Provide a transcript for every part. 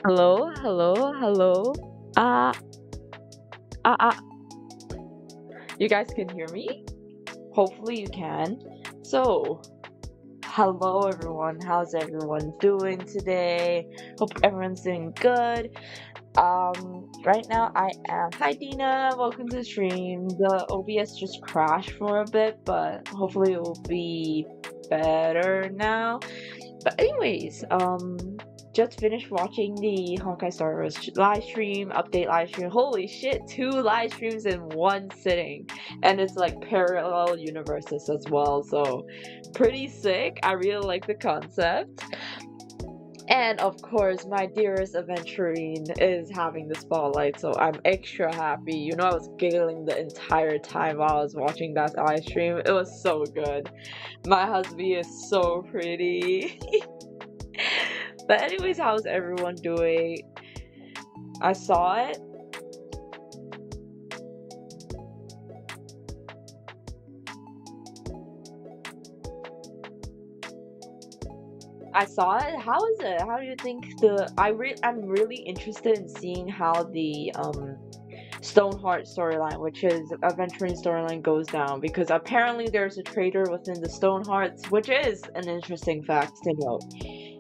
Hello, hello, hello. Ah, ah. You guys can hear me? Hopefully you can. So, hello everyone. How's everyone doing today? Hope everyone's doing good. Right now I am. Hi Dina, welcome to the stream. The OBS just crashed for a bit, but hopefully it will be better now. But anyways, just finished watching the Honkai Star Rail live stream, update live stream. Holy shit, two live streams in one sitting. And it's like parallel universes as well, so pretty sick. I really like the concept. And of course, my dearest aventurine is having the spotlight, so I'm extra happy. You know, I was giggling the entire time while I was watching that live stream. It was so good. My husband is so pretty. But anyways, how's everyone doing? I saw it. I saw it. How is it? How do you think I'm really interested in seeing how the Stoneheart storyline, which is Aventurine storyline, goes down, because apparently there's a traitor within the Stonehearts, which is an interesting fact to note.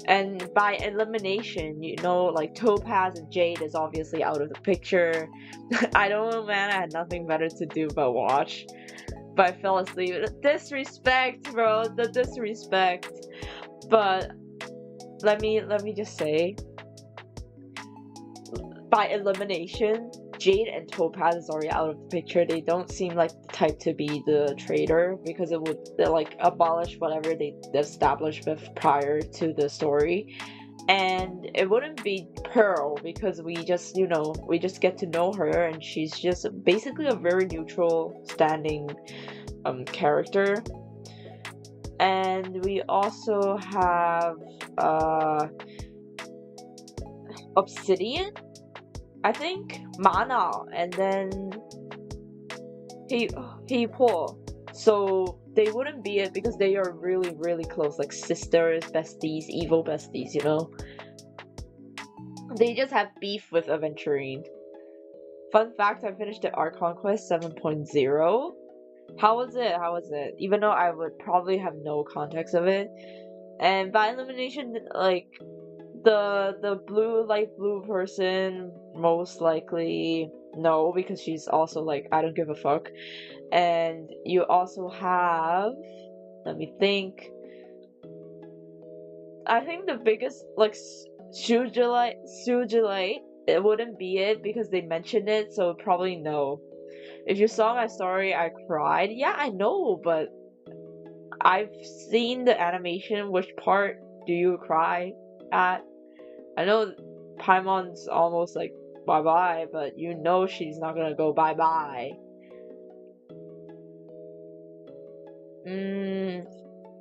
And by elimination, you know, like Topaz and Jade is obviously out of the picture. I don't know, man. I had nothing better to do but watch. But I fell asleep. The disrespect, bro. The disrespect. But let me just say, by elimination, Jade and Topaz is already out of the picture. They don't seem like the type to be the traitor, because it would like abolish whatever they established with prior to the story. And it wouldn't be Pearl, because we just, you know, we just get to know her, and she's just basically a very neutral standing character. And we also have Obsidian, I think, Mana, and then he Paul. So they wouldn't be it, because they are really, really close, like sisters, besties, evil besties, you know? They just have beef with Aventurine. Fun fact, I finished the Art Conquest 7.0. How was it? How was it? Even though I would probably have no context of it. And by elimination, like, the blue, light blue person, most likely no, because she's also like, I don't give a fuck. And you also have, let me think, I think the biggest, like, Sujilite, it wouldn't be it, because they mentioned it, so probably no. If you saw my story, I cried. Yeah, I know, but I've seen the animation. Which part do you cry at? I know Paimon's almost like bye-bye, but you know she's not gonna go bye-bye.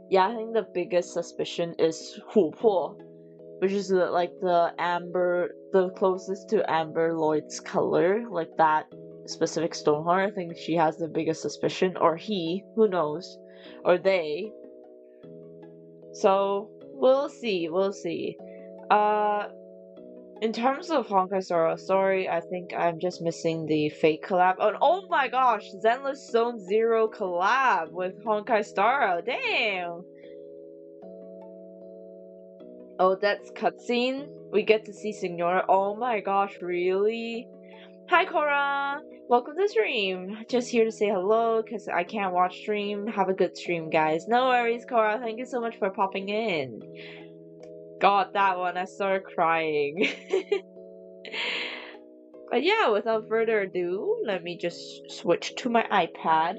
Yeah, I think the biggest suspicion is Hupo, which is like the amber, the closest to Amber Lloyd's color, like that specific Stoneheart. I think she has the biggest suspicion, or he, who knows, or they. So we'll see, we'll see. Uh, in terms of Honkai Star Rail story, I think I'm just missing the fake collab. Oh my gosh, Zenless Zone Zero collab with Honkai Star Rail. Damn. Oh, that's cutscene. We get to see Signora. Oh my gosh, really? Hi Cora! Welcome to the stream. Just here to say hello, because I can't watch stream. Have a good stream, guys. No worries, Cora. Thank you so much for popping in. God, that one, I started crying. But yeah, without further ado, let me just switch to my iPad.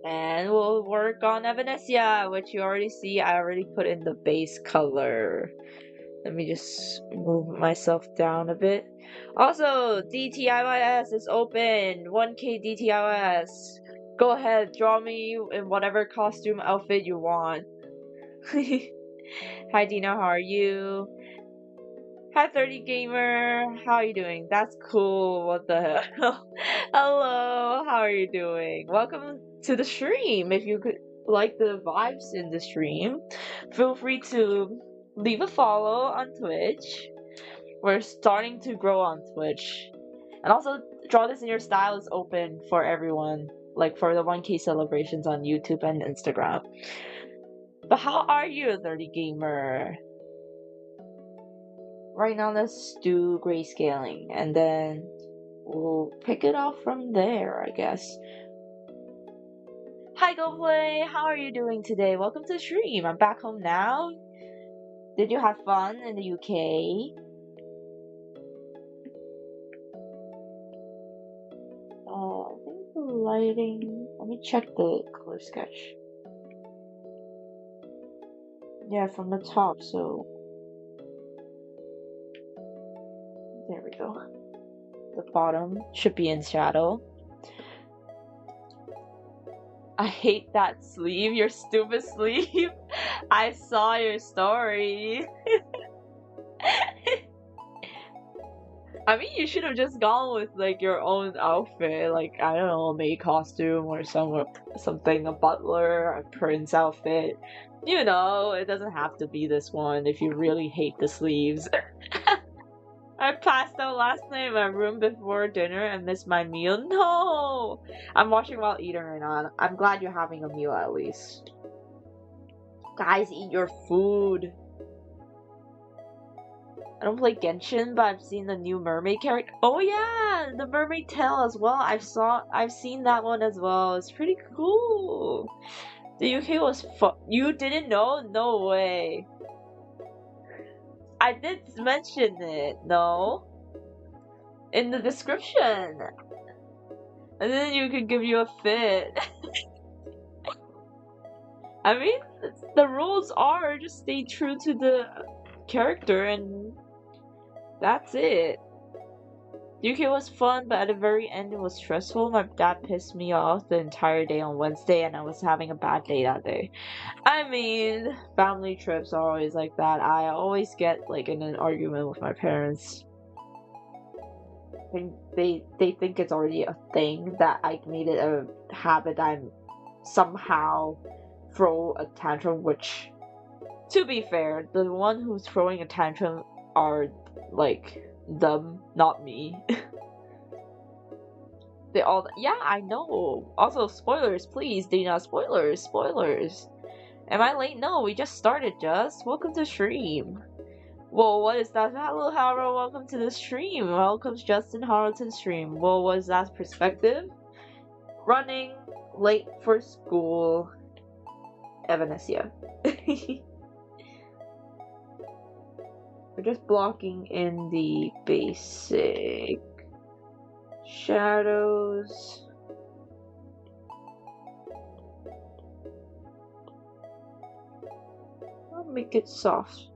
And we'll work on Evanesia, which you already see. I already put in the base color. Let me just move myself down a bit. Also, DTIYS is open. 1K DTIYS. Go ahead, draw me in whatever costume outfit you want. Hi Dina, how are you? Hi 30 Gamer, how are you doing? That's cool, what the hell? Hello, how are you doing? Welcome to the stream, if you could. like the vibes in the stream, feel free to leave a follow on Twitch. We're starting to grow on Twitch. And also, Draw This in Your Style is open for everyone, like for the 1K celebrations on YouTube and Instagram. But how are you, 30 Gamer? Right now, let's do grayscaling, and then we'll pick it off from there, I guess. Hi, GoPlay! How are you doing today? Welcome to the stream. I'm back home now. Did you have fun in the UK? I think the lighting... Let me check the color sketch. Yeah, from the top, so... There we go. The bottom should be in shadow. I hate that sleeve, your stupid sleeve. I saw your story. I mean, you should have just gone with like your own outfit, like I don't know, a maid costume or something, a butler, a prince outfit. You know, it doesn't have to be this one if you really hate the sleeves. I passed out last night in my room before dinner and missed my meal. No! I'm watching while eating right now. I'm glad you're having a meal at least. Guys, eat your food. I don't play Genshin, but I've seen the new mermaid character. Oh yeah, the mermaid tail as well. I've seen that one as well. It's pretty cool. The UK was fun. You didn't know? No way. I did mention it, no? In the description. And then you could give you a fit. I mean, the rules are just stay true to the character and that's it. UK was fun, but at the very end it was stressful. My dad pissed me off the entire day on Wednesday and I was having a bad day that day. I mean, family trips are always like that. I always get like in an argument with my parents. They think it's already a thing that I made it a habit that I'm somehow throw a tantrum, which, to be fair, the one who's throwing a tantrum are like them, not me. They all, yeah, I know. Also, spoilers, please, Dina, spoilers. Am I late? No, we just started, Just. Welcome to stream. Whoa, what is that? Hello, Harold, welcome to the stream. Welcome, Justin Harleton stream. Whoa, what is that perspective? Running late for school. Evanesia. We're just blocking in the basic shadows. I'll make it soft.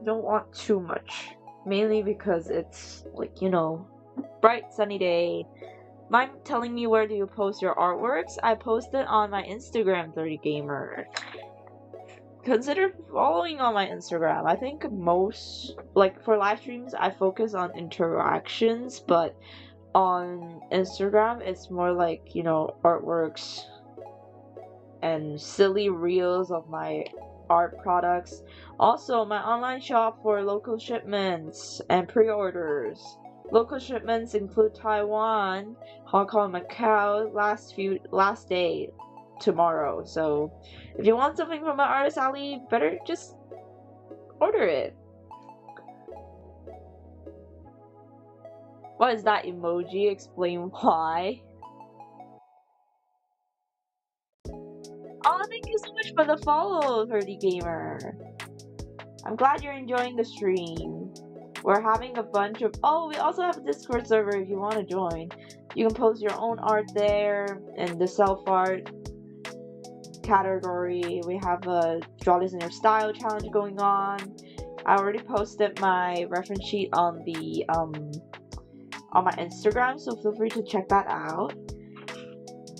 Don't want too much. Mainly because it's like, you know, bright sunny day. Mind telling me where do you post your artworks? I post it on my Instagram, 30Gamer. Consider following on my Instagram. I think most, like for live streams, I focus on interactions, but on Instagram, it's more like, you know, artworks and silly reels of my art products. Also, my online shop for local shipments and pre-orders. Local shipments include Taiwan, Hong Kong, Macau, last day tomorrow. So if you want something from my artist alley, better just order it. What is that emoji? Explain why. Oh, thank you so much for the follow, 30Gamer. I'm glad you're enjoying the stream. We're having a bunch of... Oh, we also have a Discord server if you want to join. You can post your own art there in the self-art category. We have a Draw This in Your Style challenge going on. I already posted my reference sheet on the on my Instagram, so feel free to check that out.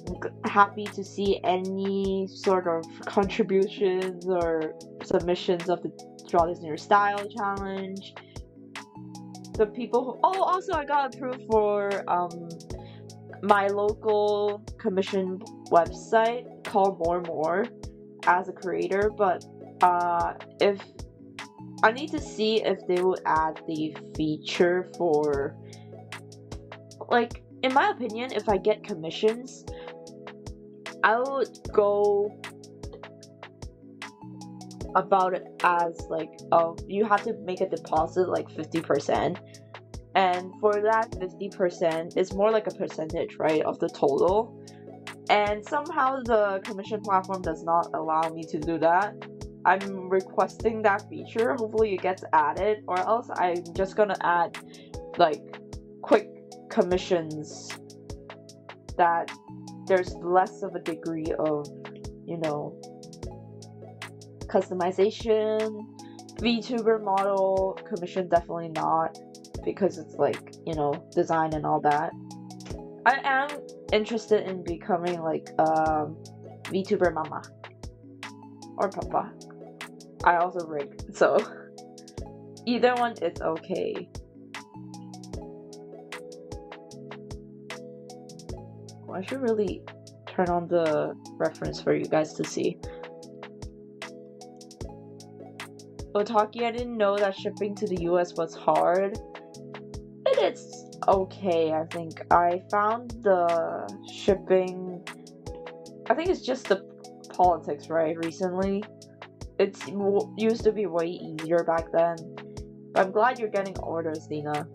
I'm happy to see any sort of contributions or submissions of the Draw This in Your Style challenge. The people who, oh, also I got approved for my local commission website called More as a creator, but if I need to see if they will add the feature for, like, in my opinion, if I get commissions, I would go about it as like, oh, you have to make a deposit like 50%, and for that 50% it's more like a percentage, right, of the total, and somehow the commission platform does not allow me to do that. I'm requesting that feature. Hopefully it gets added, or else I'm just gonna add like quick commissions that there's less of a degree of, you know, customization. VTuber model commission, definitely not, because it's like, you know, design and all that. I am interested in becoming like VTuber mama or papa. I also rig, so either one is okay. I should really turn on the reference for you guys to see. OTAKI, I didn't know that shipping to the US was hard. It's okay, I think. I found the shipping, I think it's just the politics, right, recently. It used to be way easier back then. But I'm glad you're getting orders, Dina.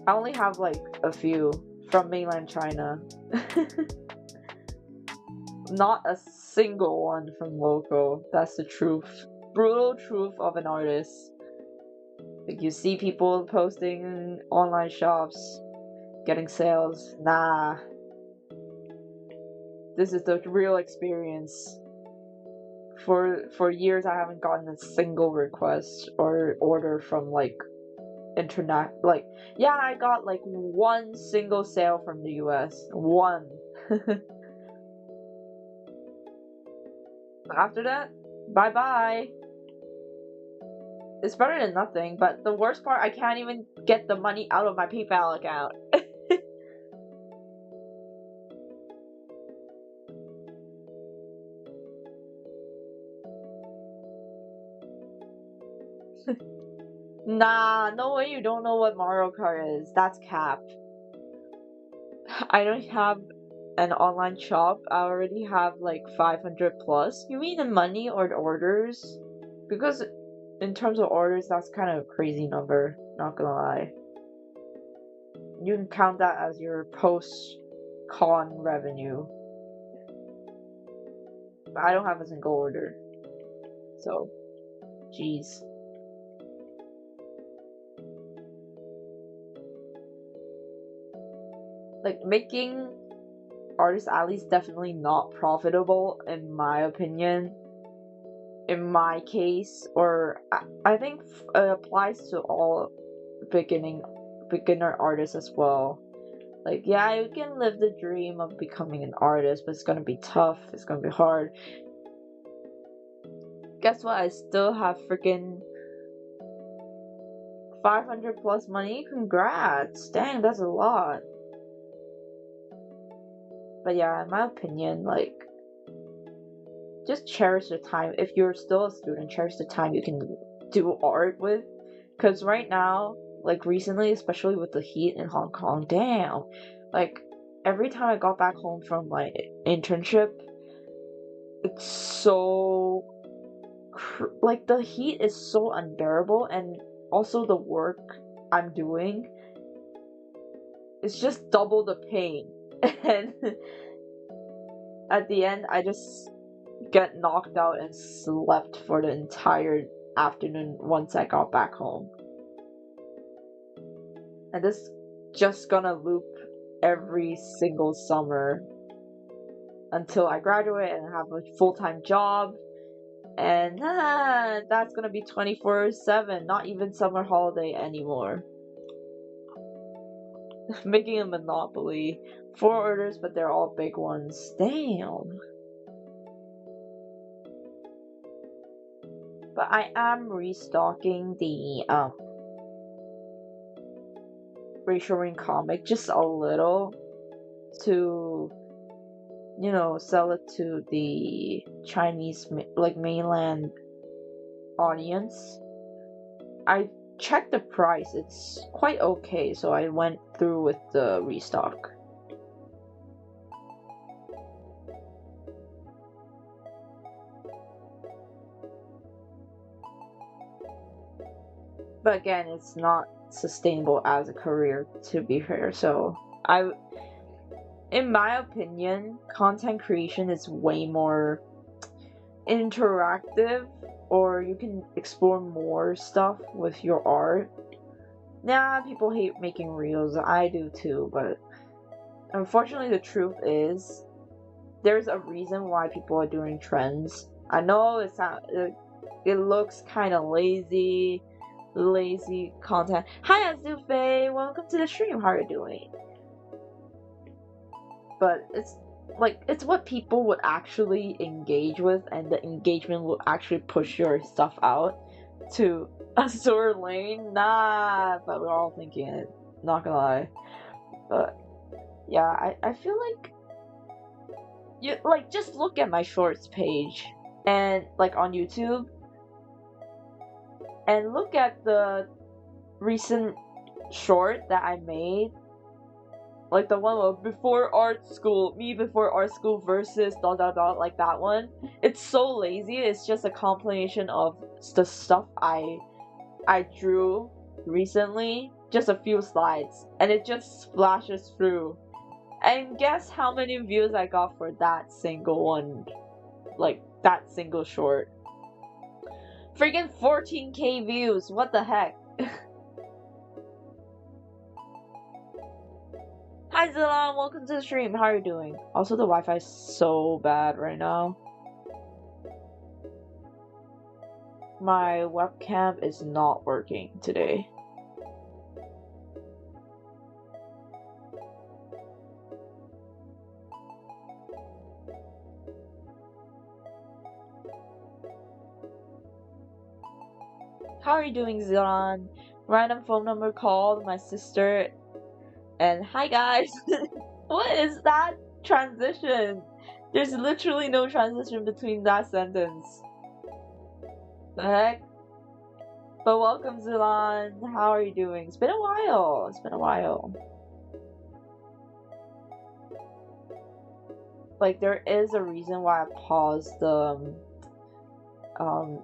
I only have like a few from mainland China. Not a single one from local. That's the truth. Brutal truth of an artist. Like, you see people posting in online shops, getting sales. Nah. This is the real experience. For years I haven't gotten a single request or order from like internet. Like, yeah, I got like one single sale from the US. One. After that, bye bye. It's better than nothing, but the worst part, I can't even get the money out of my PayPal account. Nah, no way you don't know what Mario Kart is. That's cap. I don't have an online shop. I already have like 500 plus. You mean the money or the orders? Because in terms of orders, that's kind of a crazy number, not gonna lie. You can count that as your post-con revenue. But I don't have a single order. So, jeez. Like, making artist alleys definitely not profitable, in my opinion. In my case, or I think it applies to all beginner artists as well. Like, yeah, you can live the dream of becoming an artist, but it's gonna be tough, it's gonna be hard. Guess what? I still have freaking 500 plus money. Congrats! Dang, that's a lot. But yeah, in my opinion, like, just cherish the time. If you're still a student, cherish the time you can do art with. Because right now, like recently, especially with the heat in Hong Kong, damn, like every time I got back home from my internship, it's so like the heat is so unbearable, and also the work I'm doing, it's just double the pain. And at the end, I just get knocked out and slept for the entire afternoon once I got back home. And this just gonna loop every single summer until I graduate and have a full-time job, and that's gonna be 24/7, not even summer holiday anymore. Making a monopoly. 4 orders, but they're all big ones. Damn. But I am restocking the reassuring comic just a little to, you know, sell it to the Chinese like mainland audience. I checked the price, it's quite okay, so I went through with the restock. But again, it's not sustainable as a career, to be fair, so in my opinion, content creation is way more interactive, or you can explore more stuff with your art. Nah, people hate making reels, I do too, but unfortunately the truth is, there's a reason why people are doing trends. I know it looks kind of lazy content. Hi Azufe, welcome to the stream, how are you doing? But it's what people would actually engage with, and the engagement will actually push your stuff out to a sewer lane. Nah, but we're all thinking it, not gonna lie. But yeah, I feel like you like just look at my shorts page and like on YouTube, and look at the recent short that I made, like the one of before art school versus ... like that one. It's so lazy. It's just a compilation of the stuff I drew recently, just a few slides, and it just splashes through. And guess how many views I got for that single one, like that single short? Freaking 14k views, what the heck? Hi Zilan, welcome to the stream, how are you doing? Also, the Wi-Fi is so bad right now. My webcam is not working today. How are you doing, Zilan? Random phone number called, my sister, and hi guys! What is that transition? There's literally no transition between that sentence. The heck? But welcome, Zilan. How are you doing? It's been a while. It's been a while. Like, there is a reason why I paused the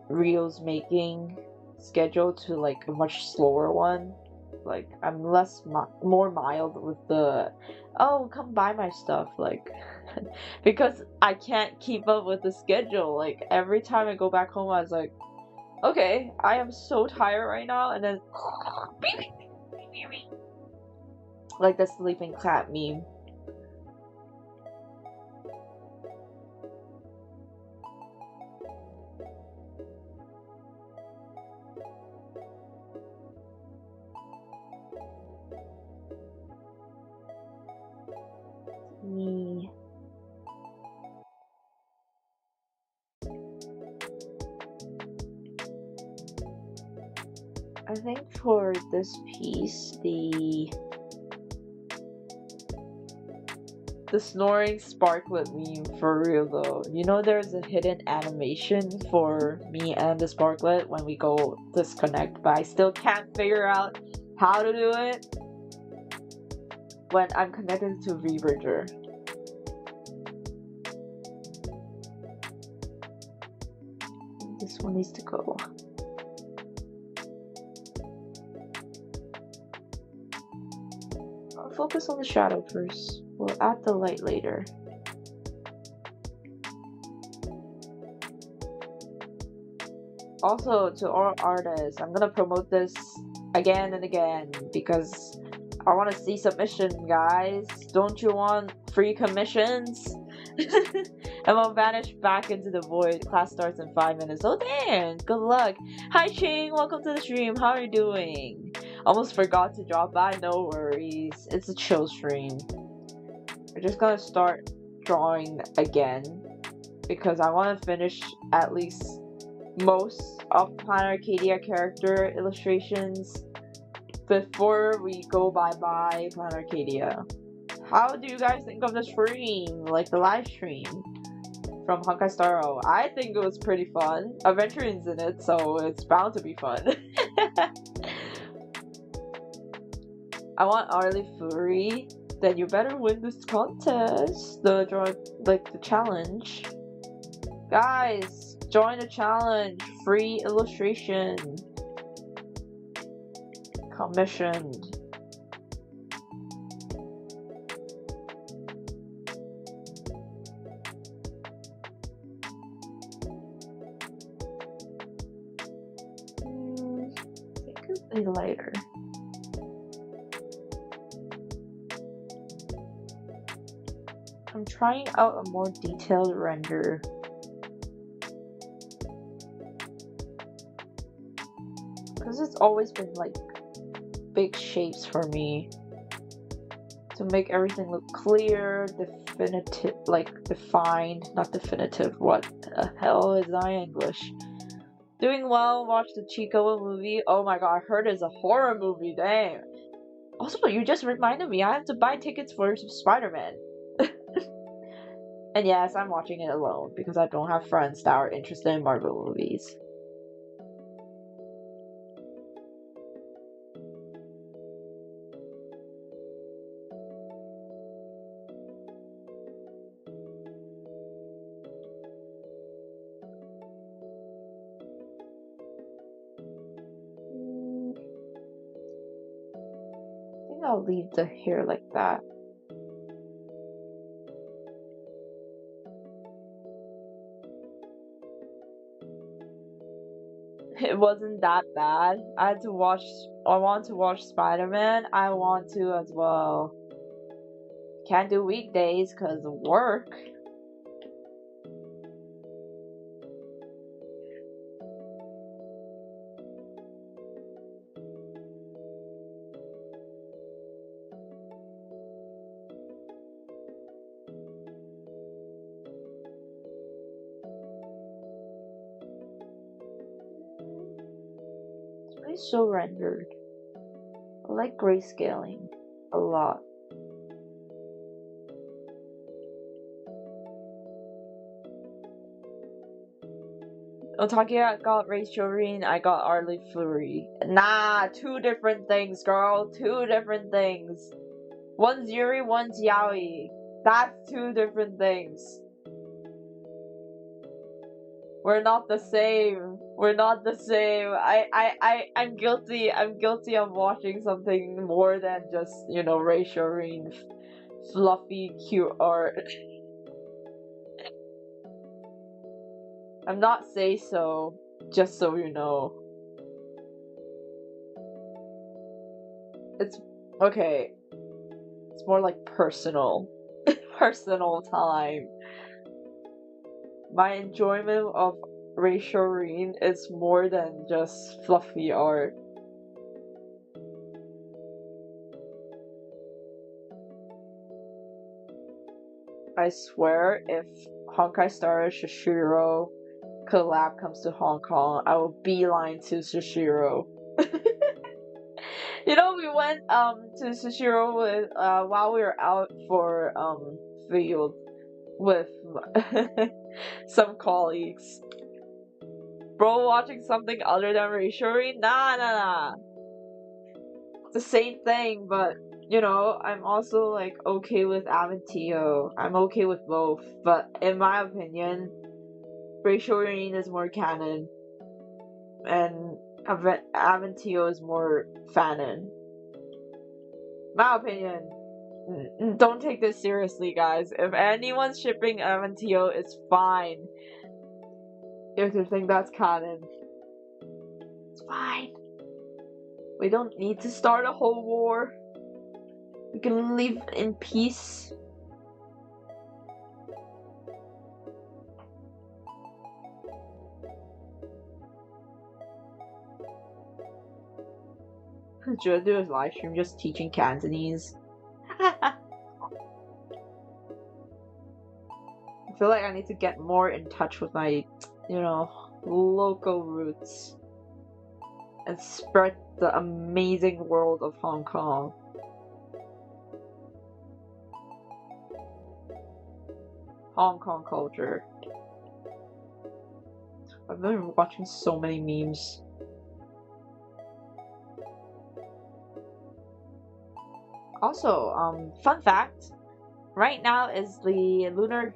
Reels making schedule to like a much slower one. Like, I'm more mild with the, oh, come buy my stuff, like, because I can't keep up with the schedule. Like, every time I go back home, I was like, okay, I am so tired right now, and then like the sleeping cat meme. Me. I think for this piece, the snoring Sparklet meme, for real though. You know, there's a hidden animation for me and the Sparklet when we go disconnect, but I still can't figure out how to do it when I'm connected to Reverger. This one needs to go. I'll focus on the shadow first. We'll add the light later. Also, to all artists, I'm gonna promote this again and again because I want to see submission, guys. Don't you want free commissions? And I'll vanish back into the void. Class starts in 5 minutes. Oh damn, good luck. Hi Ching, welcome to the stream. How are you doing? Almost forgot to drop by, no worries. It's a chill stream. We're just gonna start drawing again because I want to finish at least most of planarcadia character illustrations before we go bye-bye planarcadia, how do you guys think of the stream? Like the live stream from Honkai Star Rail? I think it was pretty fun. Aventuring's in it, so it's bound to be fun. I want Arlie Fury. Then you better win this contest. The challenge. Guys, join the challenge. Free illustration. Commissioned. It could be later. I'm trying out a more detailed render. Because it's always been like big shapes for me. To make everything look clear, definitive, like defined, not definitive. What the hell is my English? Doing well, watch the Chico movie. Oh my god, I heard it's a horror movie, damn. Also, you just reminded me, I have to buy tickets for Spider-Man. And yes, I'm watching it alone because I don't have friends that are interested in Marvel movies. I think I'll leave the hair like that. It wasn't that bad. I want to watch Spider-Man. I want to as well. Can't do weekdays because of work. It's so rendered. I like grayscaling a lot. OTAKI got Rachel Reen, I got Arlie Fleury. Nah, two different things, girl. Two different things. One's Yuri, one's Yaoi. That's two different things. We're not the same. We're not the same. I'm guilty. I'm guilty of watching something more than just, you know, Rachel Reen fluffy, cute art. I'm not say so, just so you know. It's okay. It's more like personal. Personal time. My enjoyment of Rachel Reen is more than just fluffy art. I swear, if Honkai Star Shishiro collab comes to Hong Kong, I will beeline to Shishiro. You know, we went to Shishiro with while we were out for field with some colleagues. Bro, watching something other than Reishorin? Nah. It's the same thing, but you know, I'm also like okay with Aventio. I'm okay with both, but in my opinion, Reishorin is more canon, and Aventio is more fanon. My opinion. Don't take this seriously, guys. If anyone's shipping Aventio, it's fine. If you think that's canon, it's fine. We don't need to start a whole war. We can live in peace. Should I do a live stream just teaching Cantonese? I feel like I need to get more in touch with my, you know, local roots. and spread the amazing world of Hong Kong. Hong Kong culture. I've been watching so many memes. Also, fun fact, right now is the lunar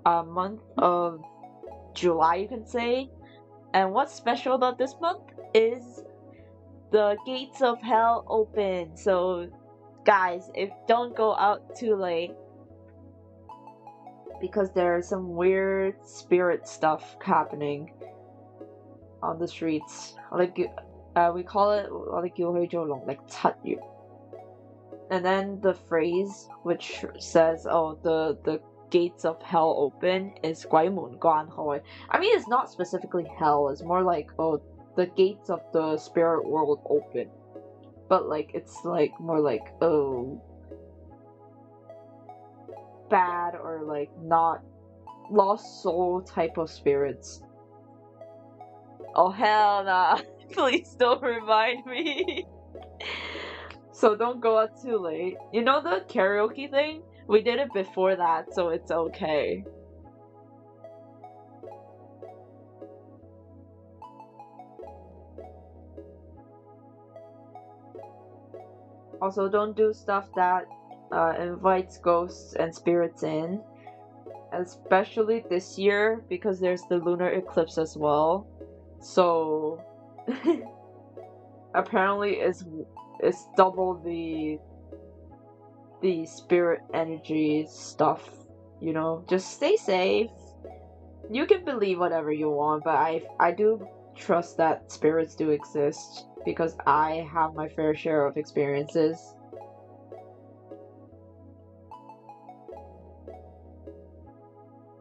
month of July, you can say. And what's special about this month is the gates of hell open. So guys, if don't go out too late, because there's some weird spirit stuff happening on the streets. Like we call it like 擦月. And then the phrase which says, oh, the gates of hell open is 鬼門關開. I mean, it's not specifically hell, it's more like, oh, the gates of the spirit world open. But like, it's like more like, oh, bad or like not lost soul type of spirits. Oh hell nah. Please don't remind me. So don't go out too late. You know the karaoke thing? We did it before that, so it's okay. Also, don't do stuff that invites ghosts and spirits in. Especially this year, because there's the lunar eclipse as well. So apparently it's double the spirit energy stuff, you know. Just stay safe. You can believe whatever you want, but I do trust that spirits do exist because I have my fair share of experiences.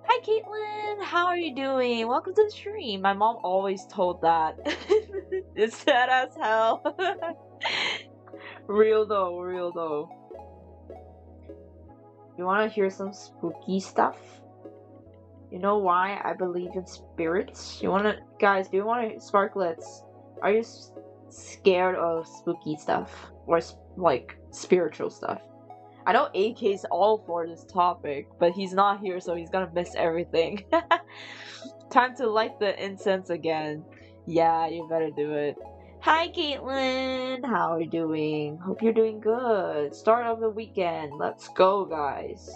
Hi Caitlin, how are you doing? Welcome to the stream. My mom always told that. It's sad as hell. Real though. You wanna hear some spooky stuff? You know why I believe in spirits? Guys, do you wanna, Sparklets, are you scared of spooky stuff? Or like, spiritual stuff? I know AK's all for this topic, but he's not here, so he's gonna miss everything. Time to light the incense again. Yeah, you better do it. Hi Caitlin, how are you doing? Hope you're doing good. Start of the weekend. Let's go, guys.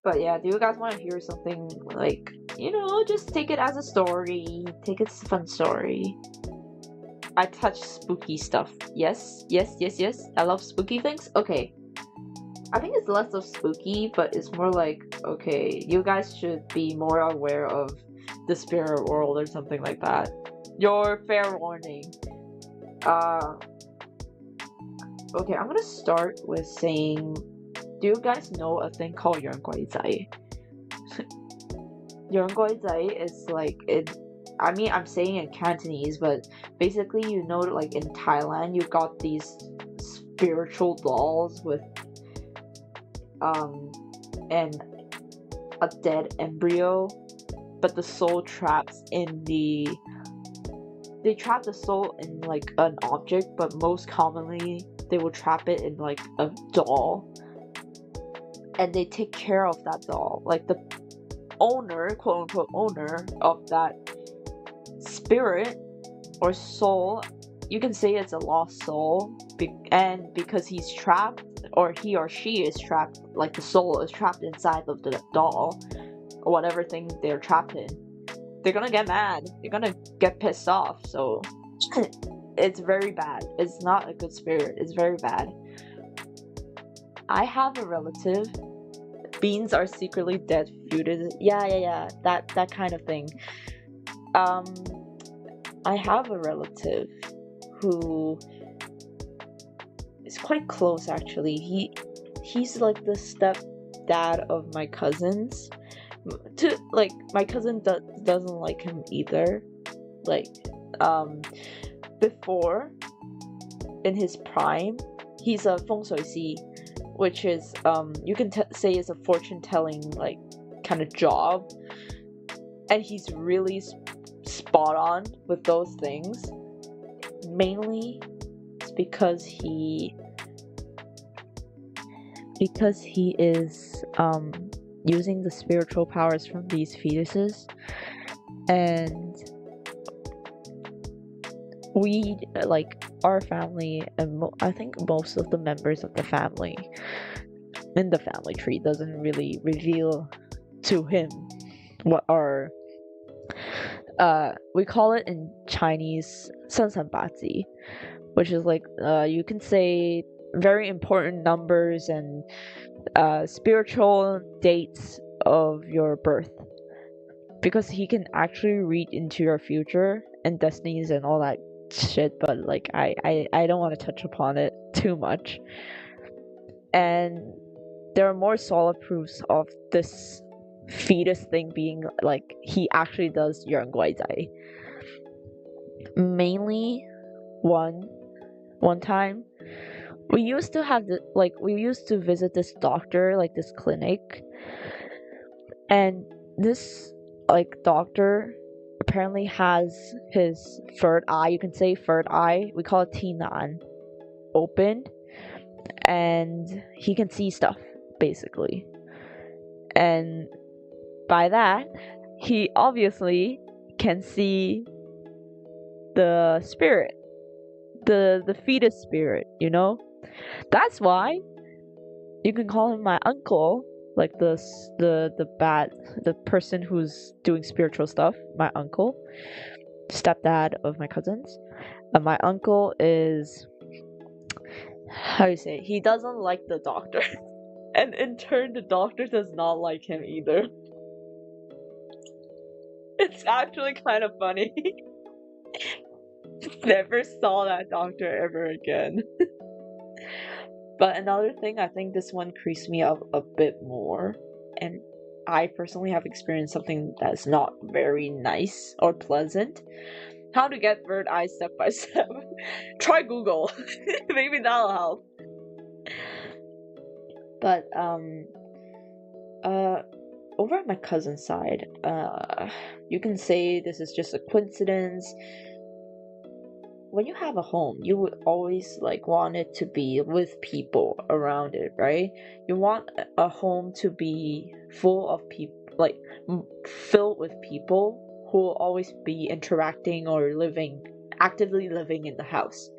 But yeah, do you guys want to hear something like, you know, just take it as a story. Take it as a fun story. I touch spooky stuff. Yes. I love spooky things. Okay. I think it's less of spooky, but it's more like, okay, you guys should be more aware of the spirit world or something like that. Your fair warning. Okay, I'm gonna start with saying, do you guys know a thing called 養鬼仔? 養鬼仔 is like, I mean, I'm saying in Cantonese, but basically, you know, like in Thailand, you got these spiritual dolls with and a dead embryo, but the soul traps in they trap the soul in like an object, but most commonly they will trap it in like a doll, and they take care of that doll. Like the owner, quote unquote owner of that spirit or soul, you can say it's a lost soul, and because he's trapped, or he or she is trapped, like the soul is trapped inside of the doll, or whatever thing they're trapped in, they're gonna get mad, they're gonna get pissed off, so it's very bad. It's not a good spirit, it's very bad. I have a relative, beans are secretly dead feuded, yeah, that kind of thing. I have a relative who is quite close, actually. He's like the stepdad of my cousins. Like, my cousin doesn't like him either. Like, before, in his prime, he's a 风水师, which is, you can say is a fortune-telling, like, kind of job, and he's really spot on with those things. Mainly it's because he is using the spiritual powers from these fetuses, and we, like, our family, and I think most of the members of the family in the family tree doesn't really reveal to him what are we call it in Chinese 生辰八字, which is like you can say very important numbers and spiritual dates of your birth, because he can actually read into your future and destinies and all that shit, but like I don't want to touch upon it too much. And there are more solid proofs of this fetus thing being like he actually does 阳怪仔. Mainly one time we used to visit this doctor, like this clinic, and this like doctor apparently has his third eye, you can say third eye, we call it 天眼, open, and he can see stuff basically. And by that, he obviously can see the spirit, the fetus spirit, you know? That's why you can call him my uncle, like the person who's doing spiritual stuff, my uncle, stepdad of my cousins. And my uncle is, how do you say, he doesn't like the doctor. And in turn, the doctor does not like him either. It's actually kind of funny. Never saw that doctor ever again. But another thing, I think this one creeps me out a bit more, and I personally have experienced something that's not very nice or pleasant. How to get third eye step by step. Try Google. Maybe that'll help. But over at my cousin's side, you can say this is just a coincidence. When you have a home, you would always like want it to be with people around it, right? You want a home to be full of people, like filled with people who will always be interacting or actively living in the house.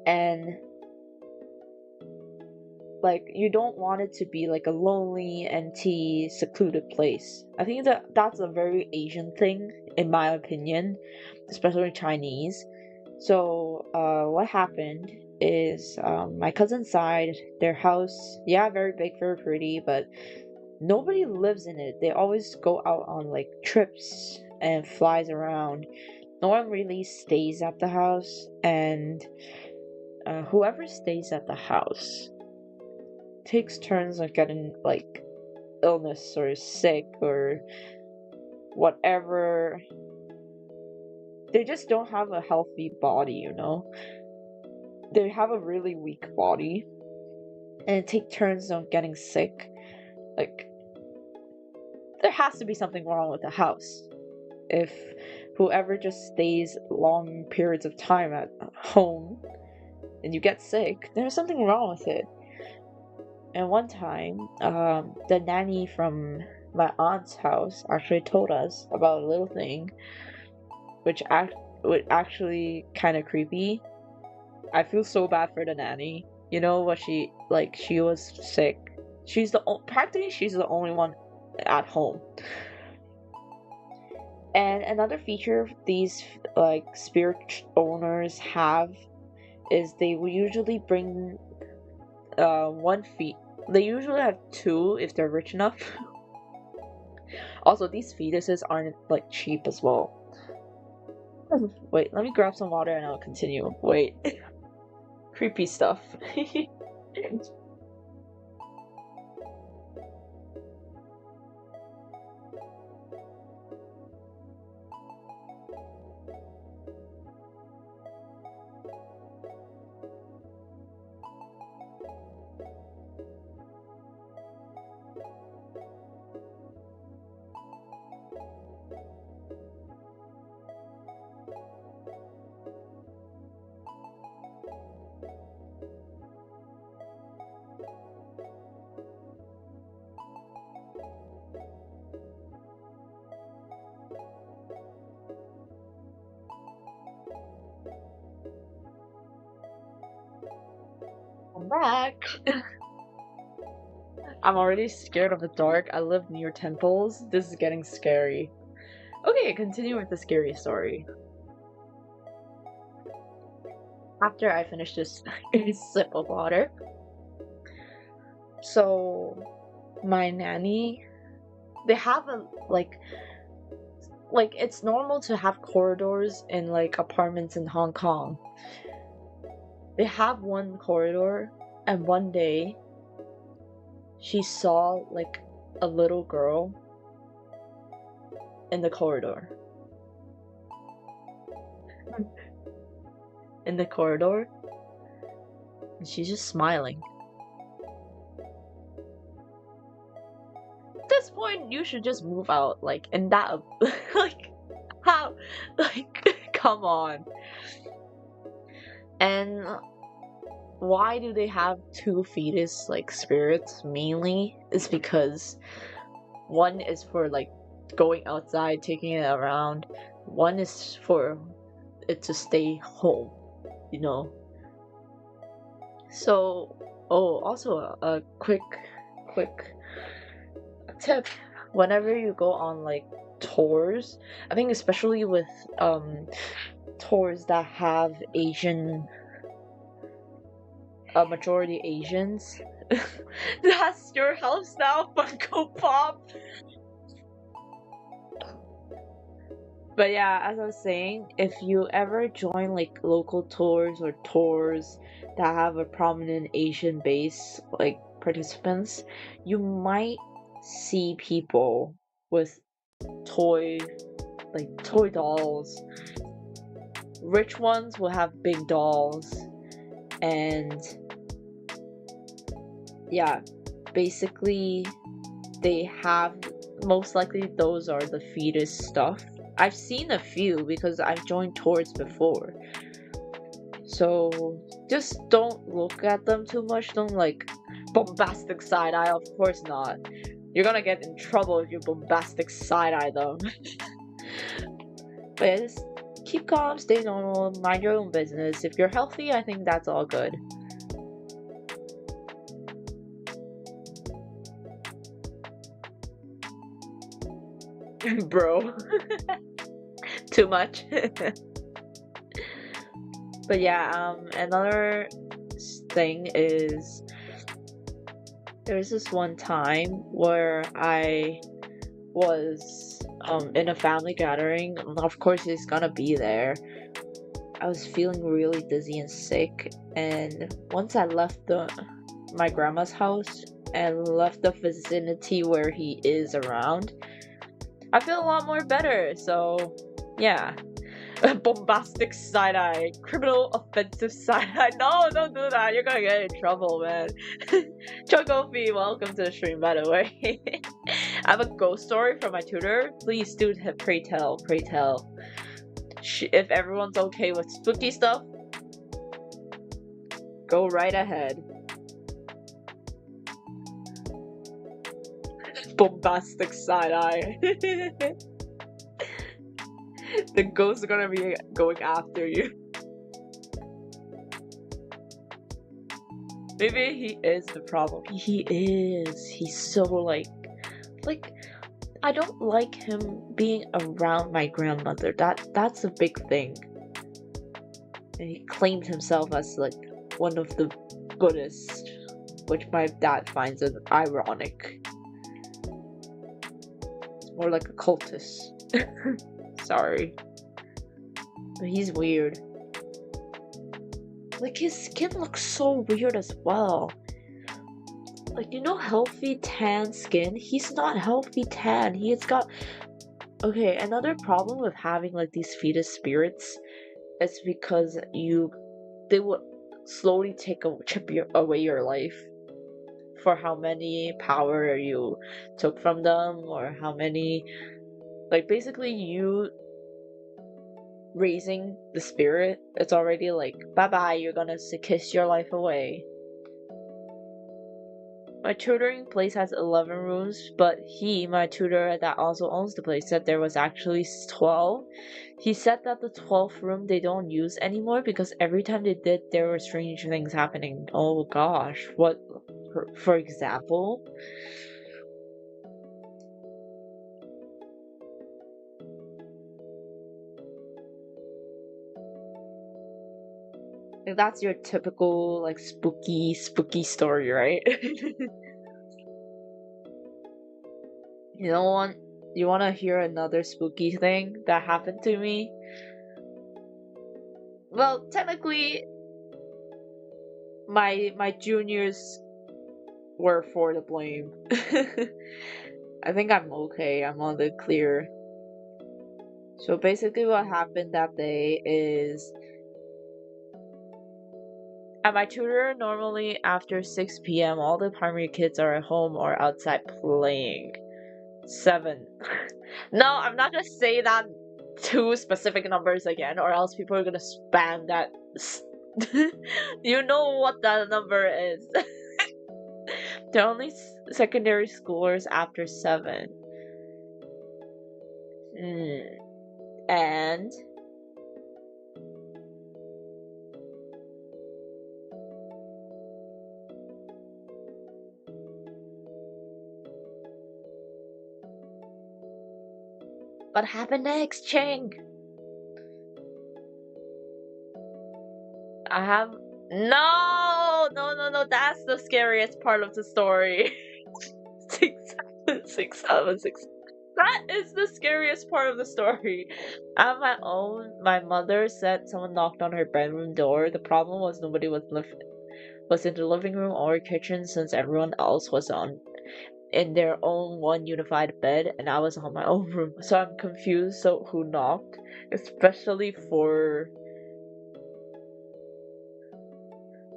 And like, you don't want it to be like a lonely, empty, secluded place. I think that's a very Asian thing, in my opinion, especially Chinese. So what happened is my cousin's side, their house, yeah, very big, very pretty, but nobody lives in it. They always go out on like trips and flies around. No one really stays at the house, and whoever stays at the house takes turns on getting like illness or sick or whatever. They just don't have a healthy body, you know? They have a really weak body and take turns on getting sick. Like, there has to be something wrong with the house if whoever just stays long periods of time at home and you get sick. There's something wrong with it. And one time, the nanny from my aunt's house actually told us about a little thing, which actually kind of creepy. I feel so bad for the nanny. You know what she was sick. Practically she's the only one at home. And another feature these like spirit owners have is they will usually bring they usually have two if they're rich enough. Also, these fetuses aren't like cheap as well. Wait, let me grab some water and I'll continue. Wait. Creepy stuff. back. I'm already scared of the dark. I live near temples. This is getting scary. Okay, continue with the scary story. After I finish this sip of water. So, my nanny, they have a, like it's normal to have corridors in like apartments in Hong Kong. They have one corridor, and one day she saw like a little girl in the corridor. In the corridor, and she's just smiling. At this point, you should just move out, like, in that, like, how, like, come on. And why do they have two fetus, like, spirits, mainly, is because one is for, like, going outside, taking it around, one is for it to stay home, you know. So, oh, also a quick tip: whenever you go on like tours, I think especially with tours that have Asian, majority Asians. That's your house now, Funko Pop. But yeah, as I was saying, if you ever join like local tours or tours that have a prominent Asian base, like participants, you might see people with toy dolls. Rich ones will have big dolls, and yeah, basically they have, most likely those are the fetus stuff. I've seen a few because I've joined tours before. So just don't look at them too much. Don't like bombastic side eye, of course not. You're gonna get in trouble if you bombastic side eye them. But yeah, just keep calm, stay normal, mind your own business. If you're healthy, I think that's all good. Bro. Too much. But yeah, another thing is, there's this one time where I was in a family gathering. Of course he's gonna be there. I was feeling really dizzy and sick, and once I left my grandma's house and left the vicinity where he is around, I feel a lot more better. So yeah. Bombastic side-eye, criminal offensive side-eye. No, don't do that, you're gonna get in trouble, man. Chocofi, welcome to the stream, by the way. I have a ghost story from my tutor. Please do pray tell. If everyone's okay with spooky stuff, go right ahead. Bombastic side-eye. The ghosts are gonna be going after you. Maybe he is the problem. He is. He's so like I don't like him being around my grandmother. That's a big thing. And he claimed himself as like one of the Buddhists, which my dad finds it ironic. It's more like a cultist. Sorry. But he's weird. Like, his skin looks so weird as well. Like, you know, healthy tan skin? He's not healthy tan. He's got... Okay, another problem with having like these fetus spirits is because they will slowly chip away your life for how many power you took from them, or how many, like, basically you raising the spirit, it's already like, bye bye, you're gonna kiss your life away. My tutoring place has 11 rooms, but my tutor that also owns the place, said there was actually 12. He said that the 12th room they don't use anymore because every time they did, there were strange things happening. Oh gosh, what, for example? Like, that's your typical, like, spooky story, right? You wanna hear another spooky thing that happened to me? Well, technically, my juniors were for the blame. I think I'm okay. I'm on the clear. So basically what happened that day is at my tutor, normally after 6 p.m. all the primary kids are at home or outside playing. 7. No, I'm not gonna say that two specific numbers again, or else people are gonna spam that. You know what that number is. They're only secondary schoolers after 7. And what happened next, Cheng? I have no, that's the scariest part of the story. 676. That is the scariest part of the story. At my own, my mother said someone knocked on her bedroom door. The problem was nobody was in the living room or kitchen since everyone else was in their own one unified bed and I was on my own room. So I'm confused. So who knocked? Especially for...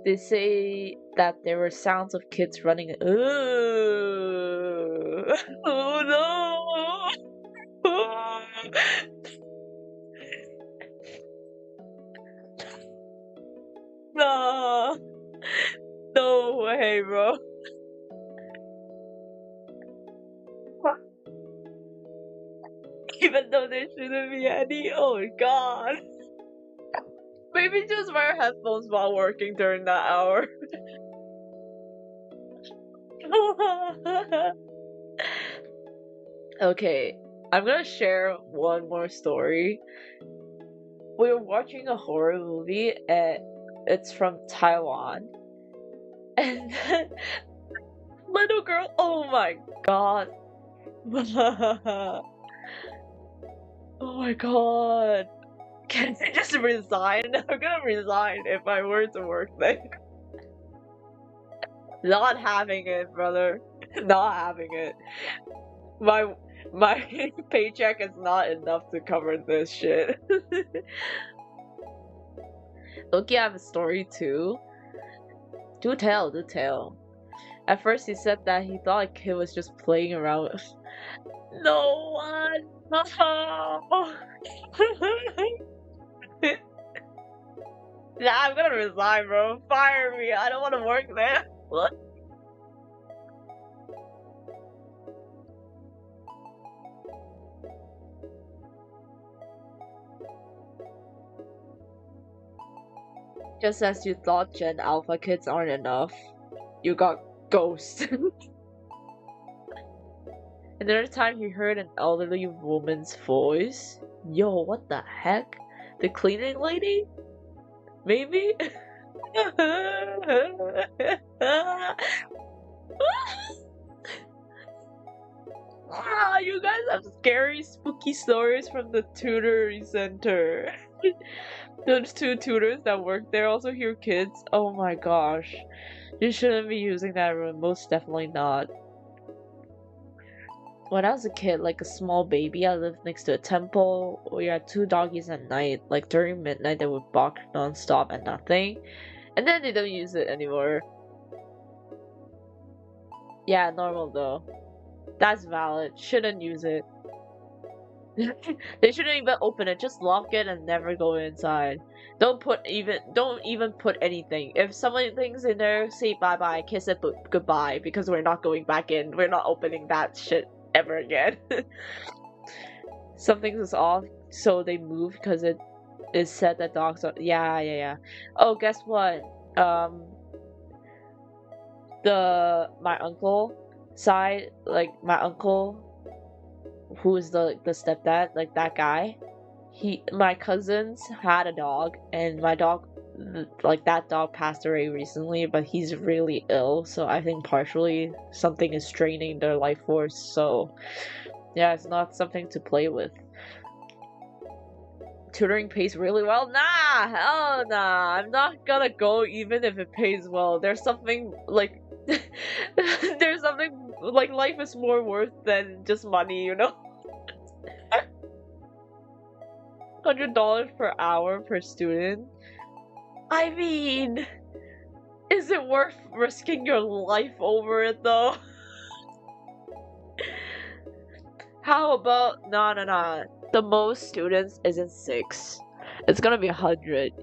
They say that there were sounds of kids running. Ugh. Oh no! No! No way, bro. Even though there shouldn't be any. Oh my god. Maybe just wear headphones while working during that hour. Okay, I'm gonna share one more story. We were watching a horror movie, and it's from Taiwan. And then, little girl, oh my god. Oh my god. Can I just resign? I'm gonna resign if I were to work there. Not having it, brother. Not having it. My paycheck is not enough to cover this shit. Loki, I have a story too. Do tell. At first he said that he thought a kid was just playing around with... No one! Nah, I'm gonna resign, bro. Fire me. I don't want to work there. What? Just as you thought Gen Alpha kids aren't enough, you got Ghost. Another time he heard an elderly woman's voice. Yo, what the heck? The cleaning lady? Maybe? You guys have scary, spooky stories from the tutoring center. Those 2 tutors that work there also hear kids. Oh my gosh. You shouldn't be using that room. Most definitely not. When I was a kid, like a small baby, I lived next to a temple. We had 2 doggies at night. Like during midnight, they would bark non-stop and nothing. And then they don't use it anymore. Yeah, normal though. That's valid. Shouldn't use it. They shouldn't even open it. Just lock it and never go inside. Don't even put anything. If something's in there, say bye bye, kiss it, but goodbye, because we're not going back in. We're not opening that shit ever again. Something is off, so they move because it is said that dogs are. Yeah. Oh, guess what? Um, my uncle side, like my uncle, who is the stepdad, like that guy. My cousins had a dog, and my dog, like that dog passed away recently, but he's really ill, so I think partially something is straining their life force, so yeah, it's not something to play with. Tutoring pays really well? Nah! Hell nah! I'm not gonna go even if it pays well. There's something, like, there's something, like, life is more worth than just money, you know? $100 per hour per student? I mean, is it worth risking your life over it though? How about no. The most students isn't 6. It's gonna be 100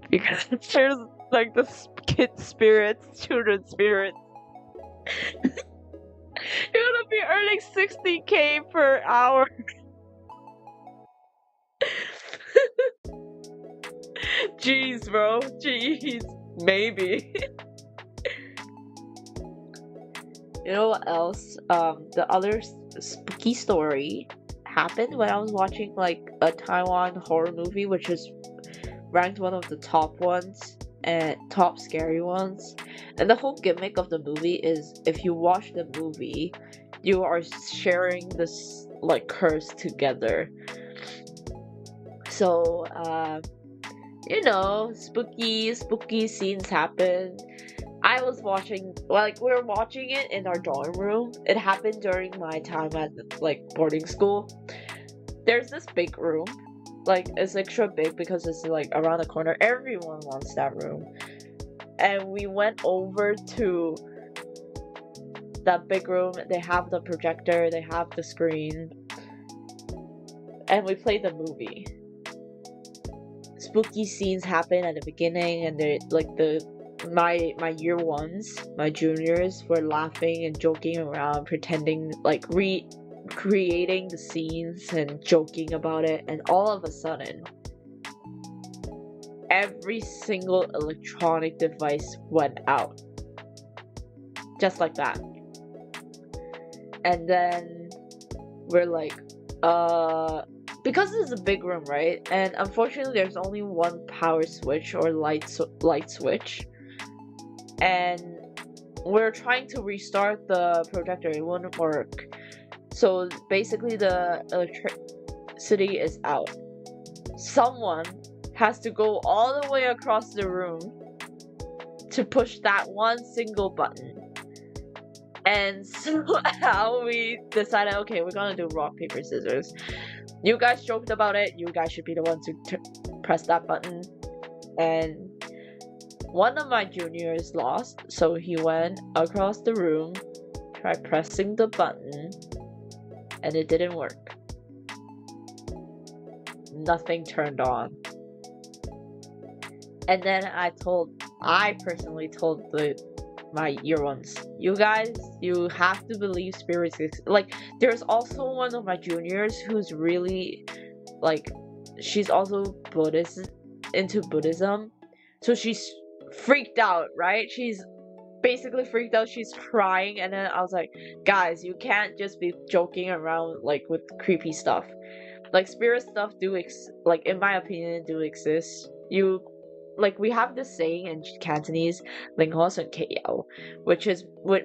because there's like the kid spirits, children spirits. You're gonna be earning 60K per hour. Jeez, bro. Jeez. Maybe. You know what else? The other spooky story happened when I was watching like a Taiwan horror movie, which is ranked one of the top ones and top scary ones. And the whole gimmick of the movie is if you watch the movie, you are sharing this like curse together. So, you know, spooky scenes happen. I was watching, like, we were watching it in our dorm room. It happened during my time at, like, boarding school. There's this big room. Like, it's extra big because it's, like, around the corner. Everyone wants that room. And we went over to that big room. They have the projector. They have the screen. And we played the movie. Spooky scenes happen at the beginning, and they're, like, my year ones, my juniors were laughing and joking around, pretending like recreating the scenes and joking about it, and all of a sudden every single electronic device went out. Just like that. And then we're like, because this is a big room, right? And unfortunately there's only one power switch or light switch. And we're trying to restart the projector, it wouldn't work. So basically the electricity is out. Someone has to go all the way across the room to push that one single button. And somehow we decided, okay, we're gonna do rock, paper, scissors. You guys joked about it, you guys should be the ones to press that button. And one of my juniors lost, so he went across the room, tried pressing the button, and it didn't work. Nothing turned on. And then I personally told my year ones, you guys, you have to believe spirits. Like, there's also one of my juniors who's really, like, she's also into Buddhism, so she's freaked out, right? She's basically freaked out, she's crying, and then I was like, guys, you can't just be joking around like with creepy stuff. Like, spirit stuff like, in my opinion, do exist. Like, we have this saying in Cantonese, "Ling Ho Sun KO," which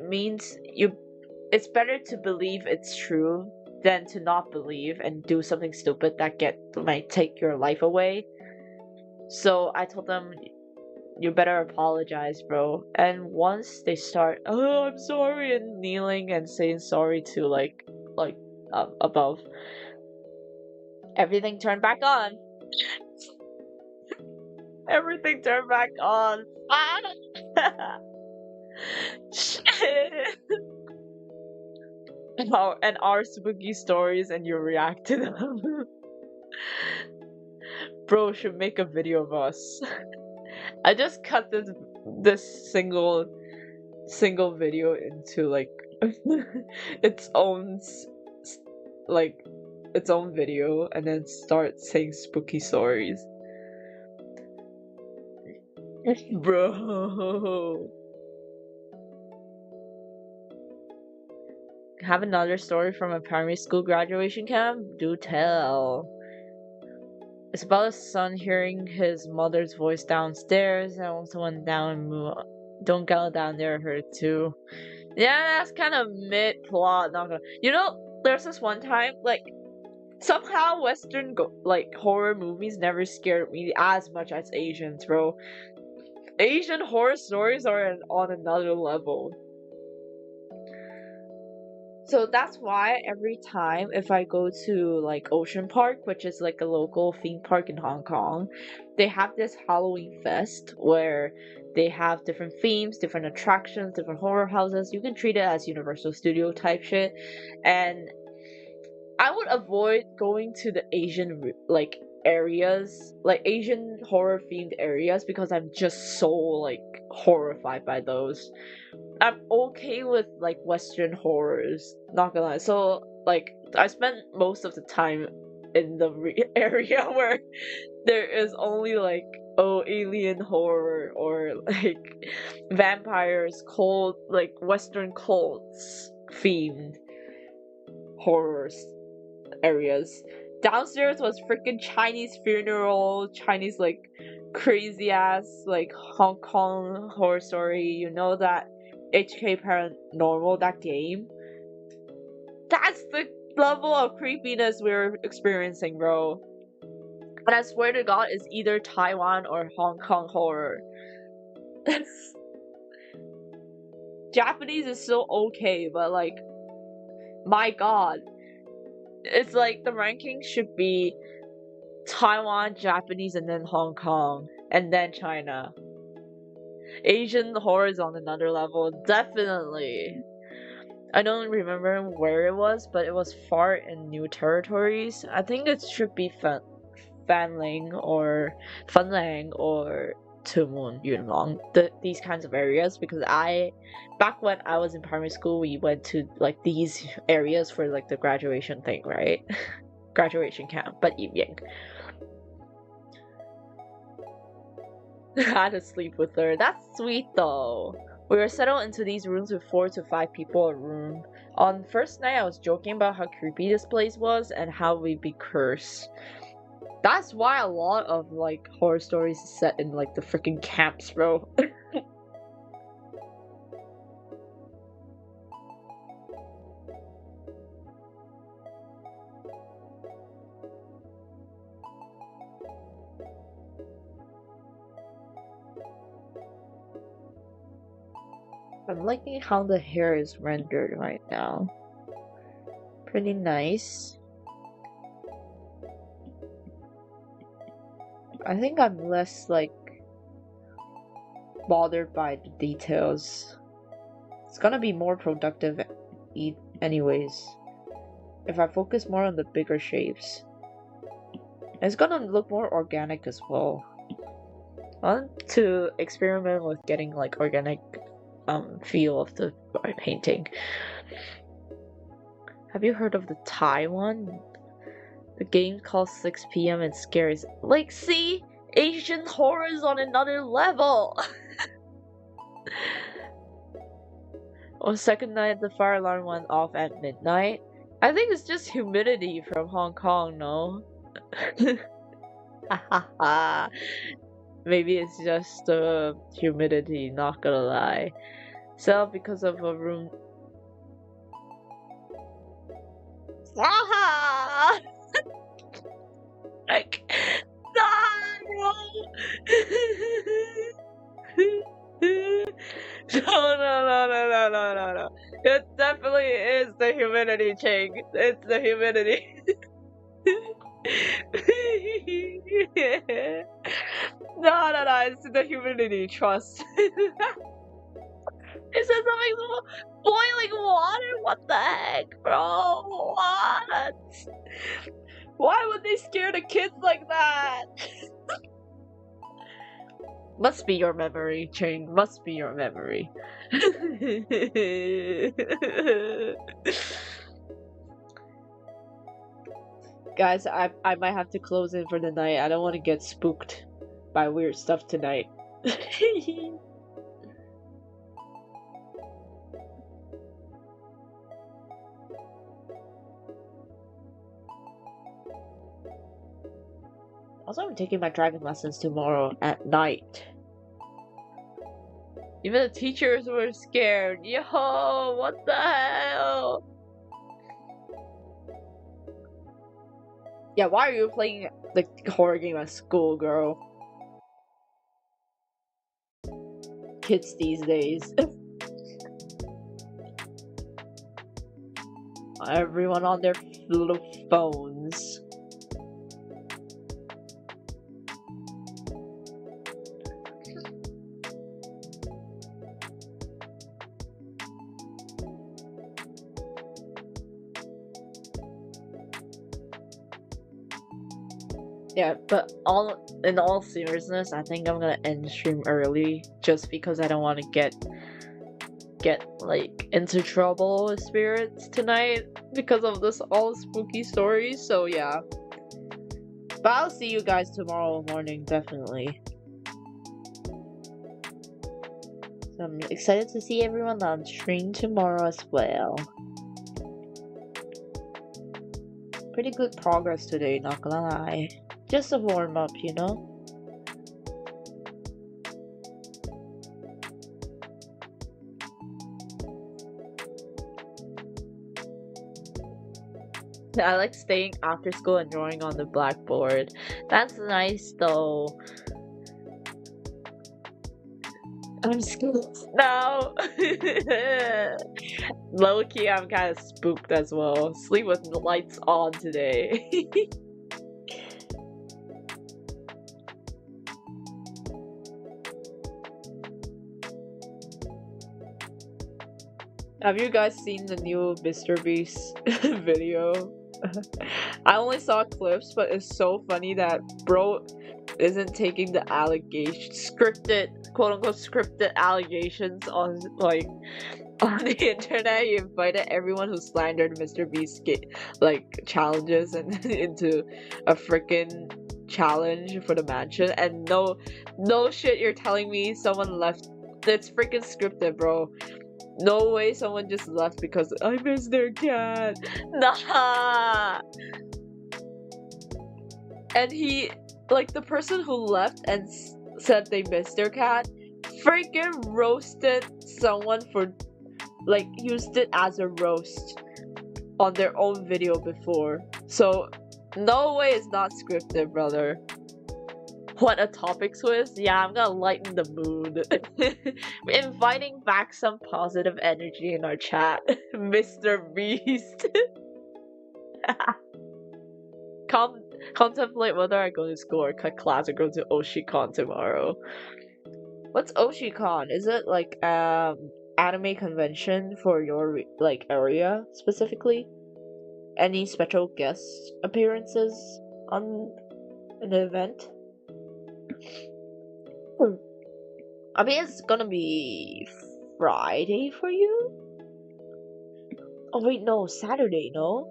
means it's better to believe it's true than to not believe and do something stupid that might take your life away. So I told them, you better apologize, bro. And once they start, oh, I'm sorry, and kneeling and saying sorry to like above, everything turned back on. Everything turned back on. Shit. our spooky stories and you react to them. Bro should make a video of us. I just cut this single video into like its own like its own video and then start saying spooky stories. Bro. Have another story from a primary school graduation camp? Do tell. It's about a son hearing his mother's voice downstairs and also went down and moved. Don't go down there, her too. Yeah, that's kind of mid-plot, not gonna. You know, there's this one time, like, somehow Western horror movies never scared me as much as Asians, bro. Asian horror stories are on another level. So that's why every time if I go to like Ocean Park, which is like a local theme park in Hong Kong, they have this Halloween fest where they have different themes, different attractions, different horror houses. You can treat it as Universal Studio type shit. And I would avoid going to the Asian like areas, like Asian horror themed areas, because I'm just so like horrified by those. I'm okay with like Western horrors, not gonna lie. So like I spent most of the time in the area where there is only like alien horror or like vampires, cold like Western cults themed horrors areas. Downstairs was freaking Chinese funeral, Chinese like crazy ass like Hong Kong horror story. You know that HK Paranormal, that game? That's the level of creepiness we're experiencing, bro. And I swear to God, it's either Taiwan or Hong Kong horror. Japanese is so okay, but like, my God. It's like the ranking should be Taiwan, Japanese, and then Hong Kong, and then China. Asian horror is on another level, definitely. I don't remember where it was, but it was far in New Territories. I think it should be Fanling or Tumun, Yunlong, these kinds of areas, because back when I was in primary school, we went to like these areas for like the graduation thing, right? Graduation camp, but Yimyang. I had to sleep with her. That's sweet though. We were settled into these rooms with 4 to 5 people a room. On first night, I was joking about how creepy this place was and how we'd be cursed. That's why a lot of like horror stories is set in like the freaking camps, bro. I'm liking how the hair is rendered right now. Pretty nice. I think I'm less like bothered by the details. It's gonna be more productive anyways if I focus more on the bigger shapes. It's gonna look more organic as well. I want to experiment with getting like organic feel of the painting. Have you heard of the Thai one? The game called 6 PM and scares. Like, see? Asian horror is on another level! On second night, the fire alarm went off at midnight. I think it's just humidity from Hong Kong, no? Maybe it's just the humidity, not gonna lie. So, because of a room... Ah! Like, no! No. It definitely is the humidity, Ching. It's the humidity. No, it's the humidity, trust. It says I'm boiling water? What the heck, bro? What? Why would they scare the kids like that? Must be your memory, Ching. Must be your memory. Guys, I might have to close in for the night. I don't want to get spooked by weird stuff tonight. Also, I'm taking my dragon lessons tomorrow at night. Even the teachers were scared. Yo, what the hell? Yeah, why are you playing the horror game at school, girl? Kids these days. Everyone on their little phones. Yeah, but in all seriousness, I think I'm gonna end stream early just because I don't want to get like into trouble with spirits tonight because of this all spooky stories. So yeah, but I'll see you guys tomorrow morning definitely. So I'm excited to see everyone on stream tomorrow as well. Pretty good progress today, not gonna lie. Just a warm up, you know? I like staying after school and drawing on the blackboard. That's nice though. I'm scared now. Low-key, I'm kind of spooked as well. Sleep with the lights on today. Have you guys seen the new Mr. Beast video? I only saw clips, but it's so funny that bro isn't taking the quote-unquote scripted allegations on like on the internet. He invited everyone who slandered Mr. Beast like challenges and into a freaking challenge for the mansion, and no shit, you're telling me someone left? It's freaking scripted, bro. No way someone just left because I miss their cat. Nah. And he, like, the person who left and said they missed their cat freaking roasted someone for, like, used it as a roast on their own video before. So no way it's not scripted, brother. What a topic twist. Yeah, I'm gonna lighten the mood. We're inviting back some positive energy in our chat. Mr. Beast. Contemplate whether I go to school or cut class or go to OshiCon tomorrow. What's OshiCon? Is it like anime convention for your like area specifically? Any special guest appearances on an event? I mean, it's gonna be Friday for you? Oh wait, no, Saturday, no?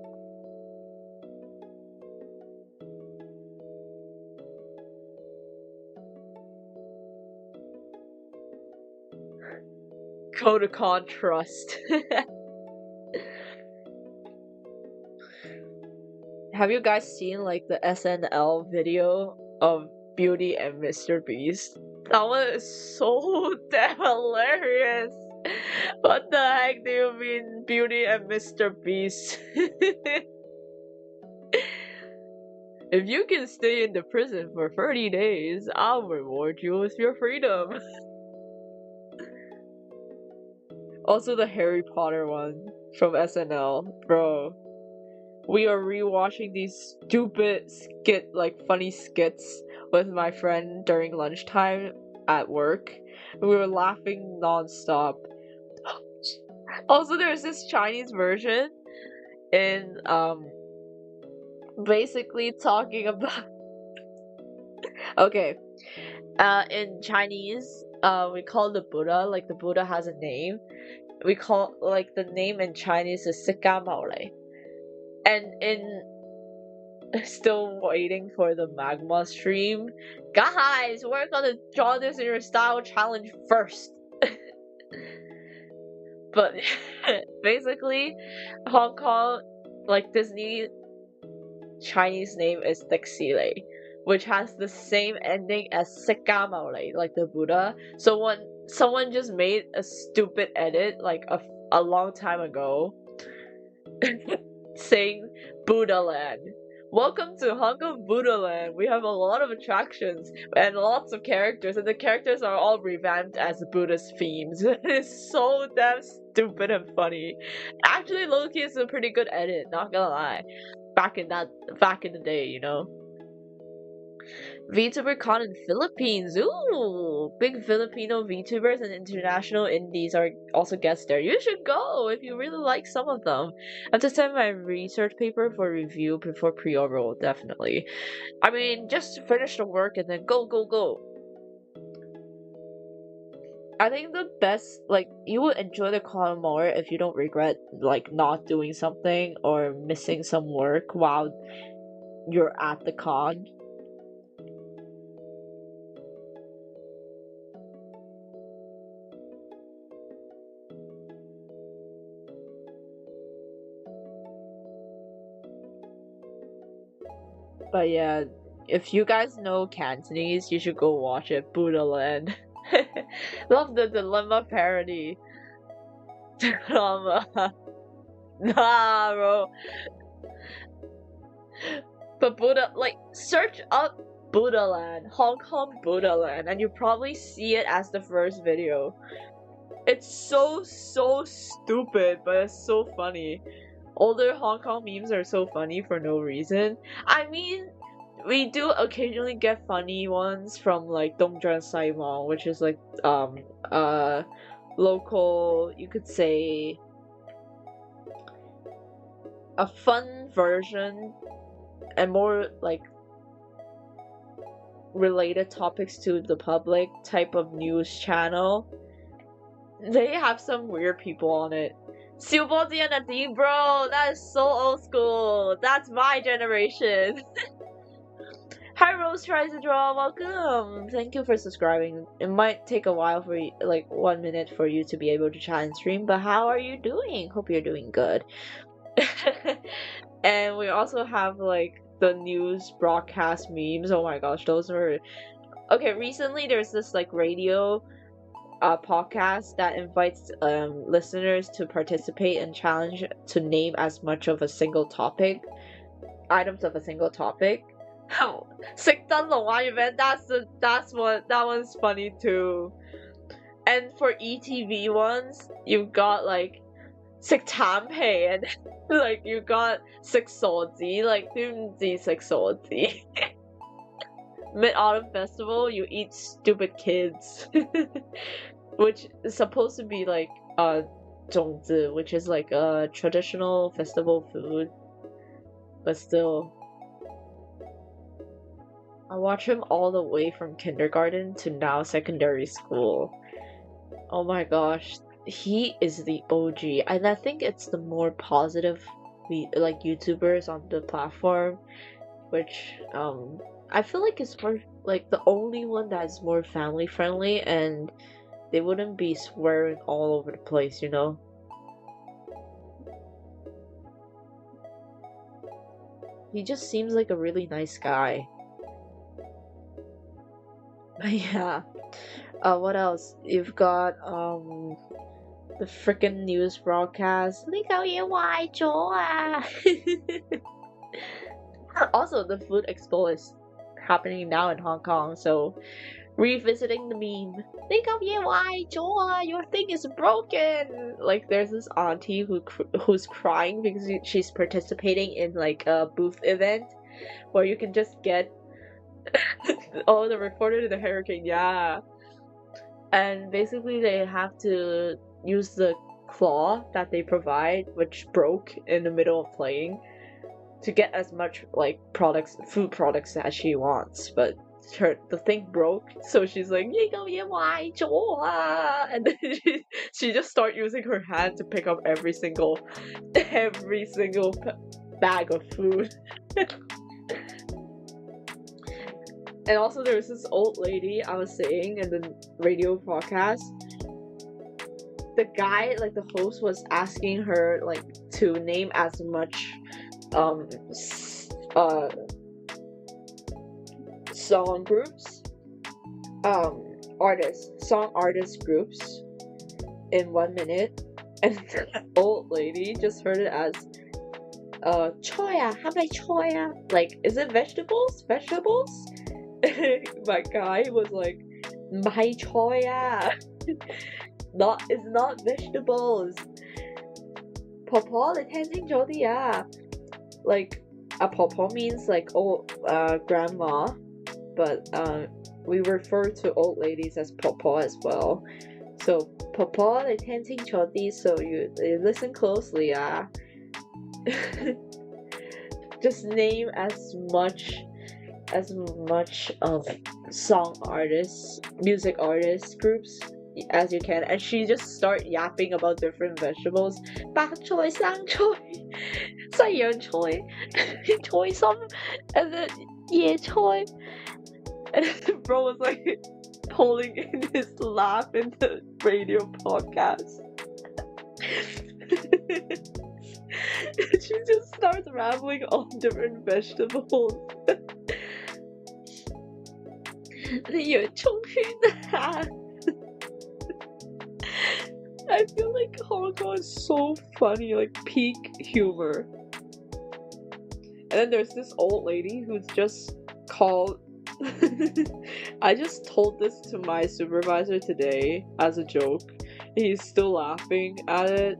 Kodakon Trust. Have you guys seen like the SNL video of Beauty and Mr. Beast? That one is so damn hilarious. What the heck do you mean, Beauty and Mr. Beast? If you can stay in the prison for 30 days, I'll reward you with your freedom. Also the Harry Potter one from SNL, bro. We are rewatching these stupid funny skits with my friend during lunchtime at work. We were laughing non-stop. Also, there's this Chinese version in basically talking about okay. In Chinese, we call the Buddha, like the Buddha has a name. We call like the name in Chinese is Sikamole. And in still waiting for the magma stream. Guys, we're gonna draw this in your style challenge first. But basically, Hong Kong, like Disney Chinese name is Dixile, which has the same ending as Sikamole, like the Buddha. So when someone just made a stupid edit like a long time ago saying Buddha Land. Welcome to Hong Kong Buddha Land. We have a lot of attractions and lots of characters, and the characters are all revamped as Buddhist themes. It's so damn stupid and funny. Actually, Loki is a pretty good edit, not gonna lie. Back in the day, you know. VTuber Con in Philippines. Ooh, big Filipino VTubers and international indies are also guests there. You should go if you really like some of them. I have to send my research paper for review before pre-oral, definitely. I mean, just finish the work and then go, go, go. I think the best, like, you would enjoy the con more if you don't regret, like, not doing something or missing some work while you're at the con. But yeah, if you guys know Cantonese, you should go watch it. Buddha Land. Love the dilemma parody. Dilemma. Nah, bro. But Buddha, like, search up Buddha Land, Hong Kong Buddha Land, and you probably see it as the first video. It's so stupid, but it's so funny. Older Hong Kong memes are so funny for no reason. I mean, we do occasionally get funny ones from like Dongzhen Saimong, which is like local, you could say, a fun version and more like related topics to the public type of news channel. They have some weird people on it. 小波子 and Nadine, bro, that is so old school. That's my generation. Hi Rose tries to draw, welcome. Thank you for subscribing. It might take a while for you, like 1 minute for you to be able to chat and stream, but how are you doing? Hope you're doing good. And we also have like the news broadcast memes. Oh my gosh, those were okay. Recently there's this like radio podcast that invites listeners to participate and challenge to name as much of a single topic, items of a single topic. Oh, 食燈籠啊 event, that one's funny too. And for ETV ones, you've got like 食橙皮 and like you got 食傻子, like 端午節食傻子. Mid-Autumn Festival, you eat stupid kids. Which is supposed to be like 粽子, which is like a traditional festival food. But still, I watch him all the way from kindergarten to now secondary school. Oh my gosh, he is the OG, and I think it's the more positive like YouTubers on the platform, which I feel like it's more like the only one that's more family friendly, and they wouldn't be swearing all over the place, you know? He just seems like a really nice guy. Yeah. What else? You've got the freaking news broadcast. 呢嚿嘢壞咗啊! Also, the food expo is happening now in Hong Kong, so revisiting the meme. 呢嚿嘢壞咗啊! Your thing is broken! Like, there's this auntie who's crying because she's participating in like a booth event where you can just get oh, the reporter to the hurricane, yeah. And basically they have to use the claw that they provide, which broke in the middle of playing, to get as much like food products as she wants. But the thing broke, so she's like, and then she just start using her hand to pick up every single bag of food. And also there was this old lady I was saying in the radio podcast. The guy, like the host, was asking her like to name as much song groups, song artist groups in 1 minute, and the old lady just heard it as choya, how many choya? Like, is it vegetables? Vegetables? My guy was like, my choya. It's not vegetables. 婆婆你聽清楚啲啊. Like, a 婆婆 means like old grandma, but we refer to old ladies as 婆婆 as well. So 婆婆你聽清楚啲, so you listen closely 啊. Just name as much song artists, music artists groups as you can, and she just start yapping about different vegetables. 白菜、生菜、西洋菜、菜心, and then 椰菜. And then bro was like pulling in his laugh in the radio podcast. She just starts rambling on different vegetables. 洋葱圈啊. I feel like Hong Kong is so funny, like peak humor. And then there's this old lady who's just called. I just told this to my supervisor today as a joke. He's still laughing at it.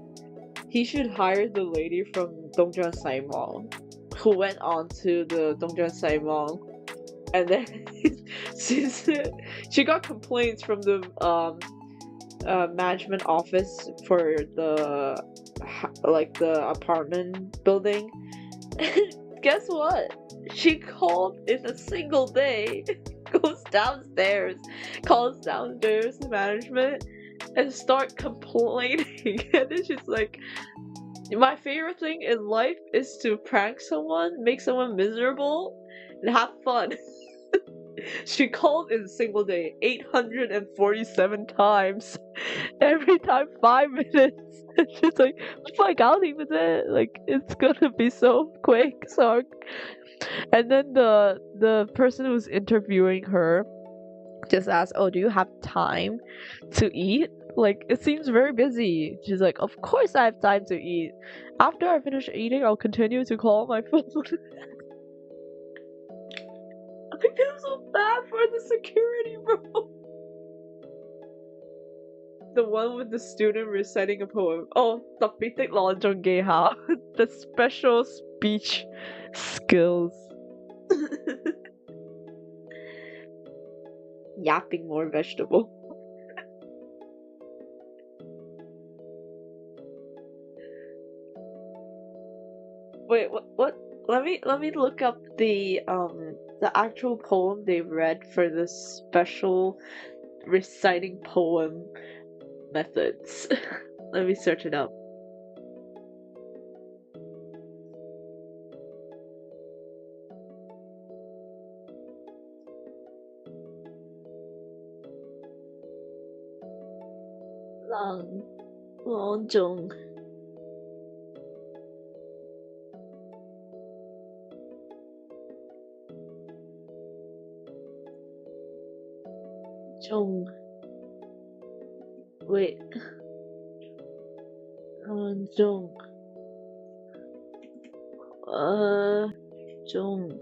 He should hire the lady from Dongjiang Saimong, who went on to the Dongjiang Saimong, and then she got complaints from the management office for the apartment building. Guess what? She called in a single day, calls downstairs to management and start complaining. And then she's like, my favorite thing in life is to prank someone, make someone miserable, and have fun. She called in a single day 847 times. Every time 5 minutes. She's like, like, it's gonna be so quick. So, and then the person who's interviewing her just asked, oh, do you have time to eat? Like, it seems very busy. She's like, of course I have time to eat. After I finish eating, I'll continue to call my phone. I feel so bad for the security, bro. The one with the student reciting a poem. Oh, 特別的朗誦技巧. The special speech skills. Yapping more vegetable. Wait, what? Let me look up the actual poem they read for this special reciting poem methods. Let me search it up. Long Zhong. Zhong. Wait. Zhong. Zhong.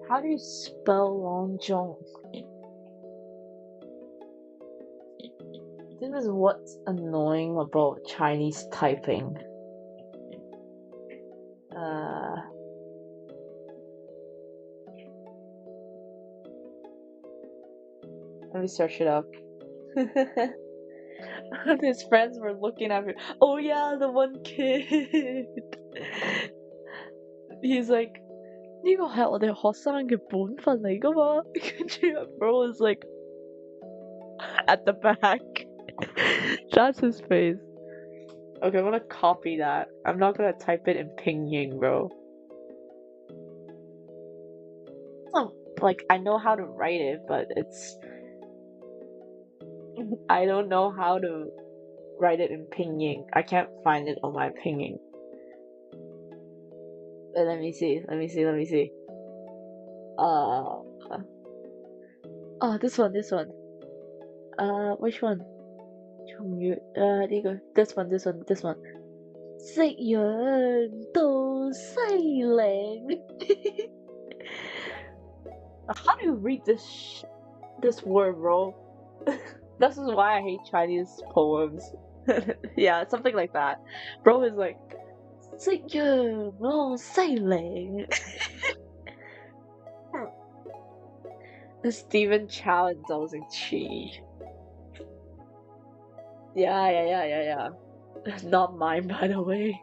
How do you spell Long Zhong? This is what's annoying about Chinese typing. Let me search it up. His friends were looking at me. Oh yeah, the one kid. He's like, 呢個係我哋學生嘅本分嚟㗎嘛。跟住 bro is like at the back. That's his face. Okay, I'm gonna copy that. I'm not gonna type it in Pinyin, bro. Like, I know how to write it, but it's... I don't know how to write it in Pinyin. I can't find it on my Pinyin. Let me see. Oh, this one. Which one? 重月 呢個 this one. 食羊到西嶺 How do you read this word, bro? This is why I hate Chinese poems. Yeah, something like that. Bro is like 食羊到西嶺 Stephen Chow and Zhao Xingqi. Yeah. Not mine, by the way.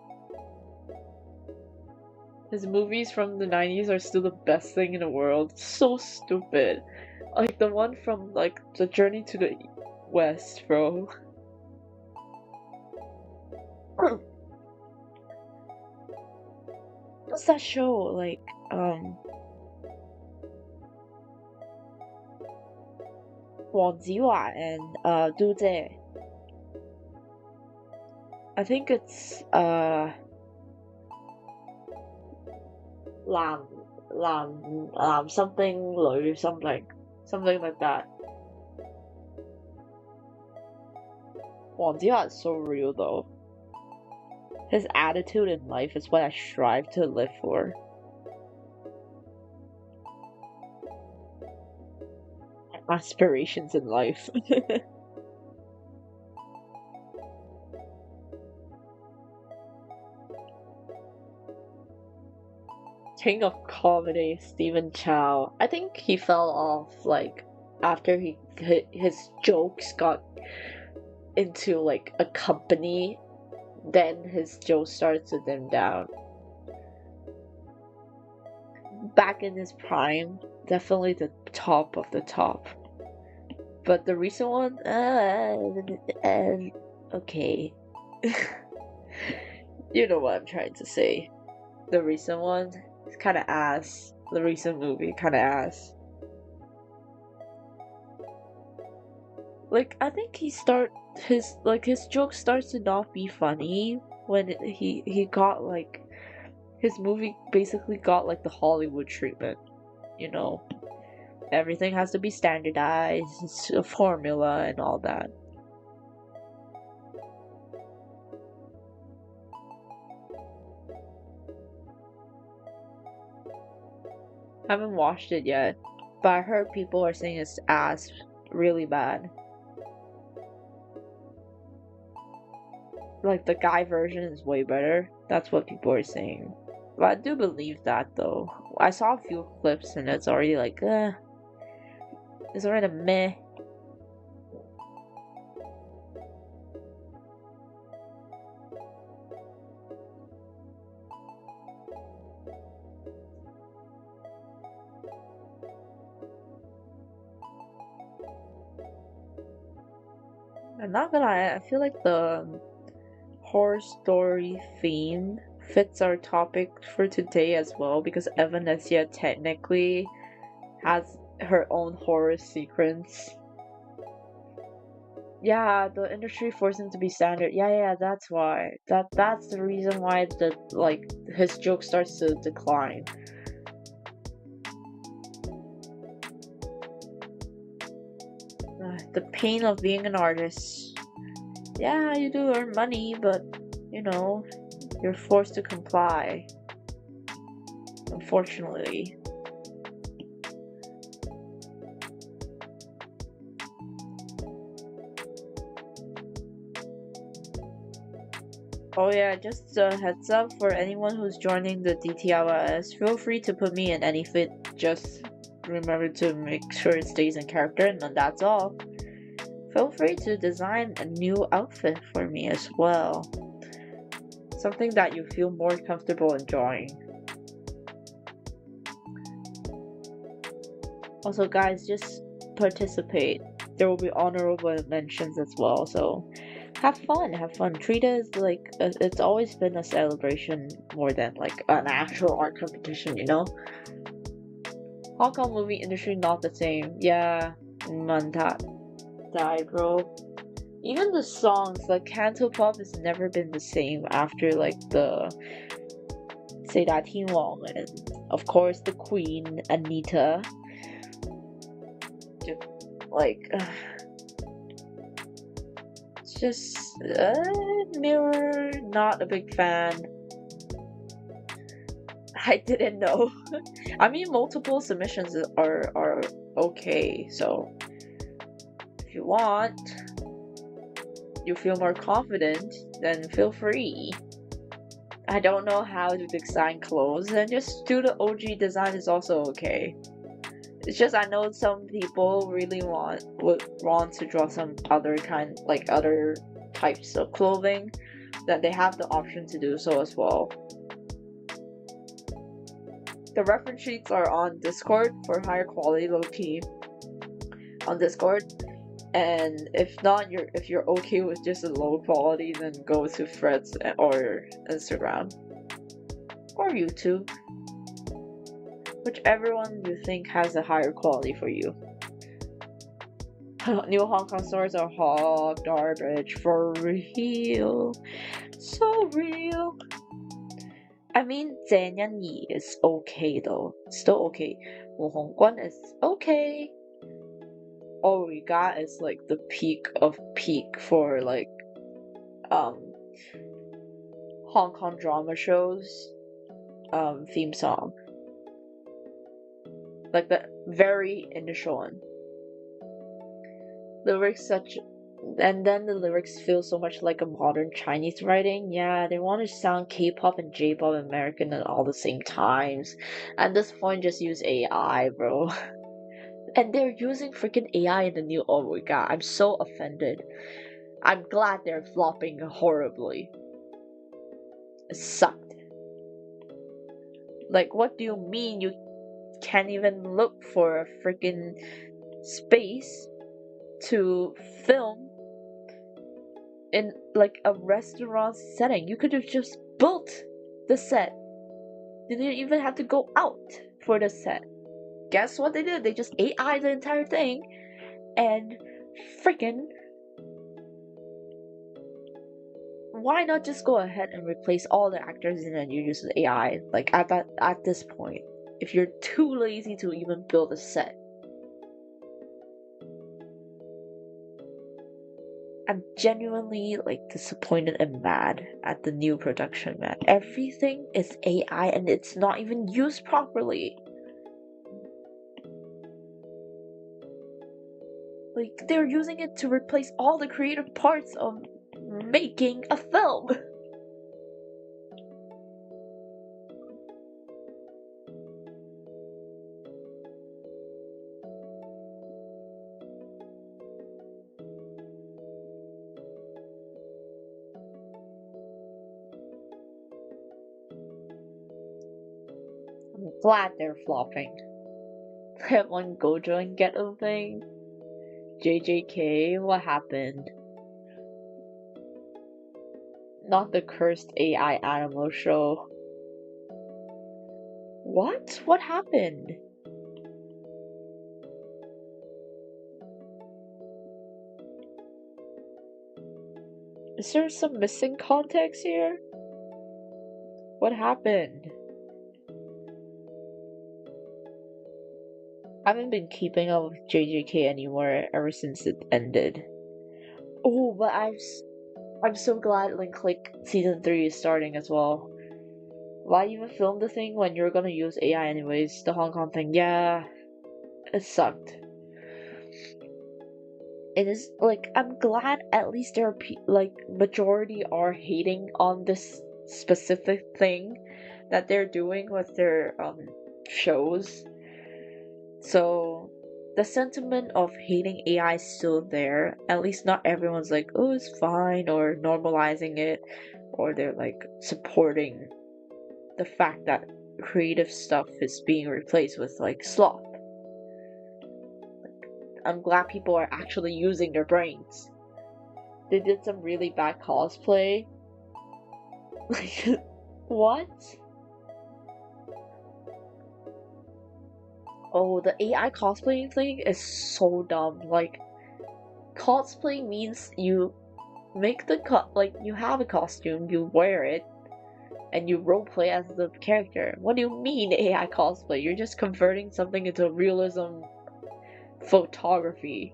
His movies from the 90s are still the best thing in the world. So stupid. Like the one from like The Journey to the West, bro. What's that show? Like, Wang Jiwa and Du Zhe. I think it's Lam something Lu something like that. Wang Jiwa is so real though. His attitude in life is what I strive to live for. Aspirations in life. King of comedy, Stephen Chow. I think he fell off like after his jokes got into like a company, then his jokes started to dim down. Back in his prime, definitely the top of the top. But the recent one, okay. You know what I'm trying to say. The recent one is kind of ass. The recent movie, kind of ass. Like, I think his joke starts to not be funny when he got like, his movie basically got like the Hollywood treatment, you know. Everything has to be standardized, it's a formula and all that. Haven't watched it yet, but I heard people are saying it's ass really bad. Like the guy version is way better. That's what people are saying. But I do believe that though. I saw a few clips and it's already like, it's already meh. I'm not gonna lie, I feel like the horror story theme fits our topic for today as well, because Evanesia technically has her own horror sequence. Yeah, the industry forced him to be standard. Yeah, that's why. That's the reason why his joke starts to decline. The pain of being an artist. Yeah, you do earn money, but you know, you're forced to comply. Unfortunately. Oh yeah, just a heads up for anyone who's joining the DTLS, feel free to put me in any fit, just remember to make sure it stays in character, and then that's all. Feel free to design a new outfit for me as well. Something that you feel more comfortable enjoying. Also guys, just participate. There will be honorable mentions as well, so have fun, have fun. Treat it as like it's always been a celebration more than like an actual art competition, you know? Hong Kong movie industry not the same. Yeah, Manta die, bro. Even the songs, like Canto Pop has never been the same after like the Say That Teen Wong and of course the Queen, Anita. Just like it's just Mirror, not a big fan. I didn't know. I mean, multiple submissions are okay, so if you want, you feel more confident, then feel free. I don't know how to design clothes, then just do the OG design is also okay. It's just I know some people really would want to draw some other kind, like other types of clothing, that they have the option to do so as well. The reference sheets are on Discord for higher quality, low key on Discord. And if not, if you're okay with just a low quality, then go to Threads or Instagram or YouTube, whichever one you think has a higher quality for you. New Hong Kong stores are hot garbage for real, so real. I mean, 简言语 is okay though, still okay. 吴红关 is okay. All we got is like the peak of peak for like Hong Kong drama shows theme song, like the very initial one. Lyrics and then the lyrics feel so much like a modern Chinese writing. Yeah, they want to sound K-pop and J-pop American at all the same times. At this point, just use AI, bro. And they're using freaking AI in the new. Oh my god, I'm so offended. I'm glad they're flopping horribly. It sucked. Like, what do you mean you can't even look for a freaking space to film in like a restaurant setting? You could have just built the set. You didn't even have to go out for the set. Guess what they did? They just AI the entire thing and freaking. Why not just go ahead and replace all the actors and then you use the AI? Like at this point, if you're too lazy to even build a set. I'm genuinely like disappointed and mad at the new production, man. Everything is AI and it's not even used properly. Like they're using it to replace all the creative parts of making a film. I'm glad they're flopping. That one Gojo and Ghetto thing. JJK, what happened? Not the cursed AI animal show. What? What happened? Is there some missing context here? What happened? I haven't been keeping up with JJK anymore ever since it ended. Oh, but I'm so glad Link Click Season 3 is starting as well. Why even film the thing when you're gonna use AI anyways? The Hong Kong thing, yeah, it sucked. it is like I'm glad at least there are like majority are hating on this specific thing that they're doing with their shows. So the sentiment of hating AI is still there. At least not everyone's like, oh, it's fine, or normalizing it, or they're like supporting the fact that creative stuff is being replaced with like slop. I'm glad people are actually using their brains. They did some really bad cosplay. Like, what? Oh, the AI cosplaying thing is so dumb. Like, cosplay means you make the like you have a costume, you wear it, and you roleplay as the character. What do you mean AI cosplay? You're just converting something into realism photography.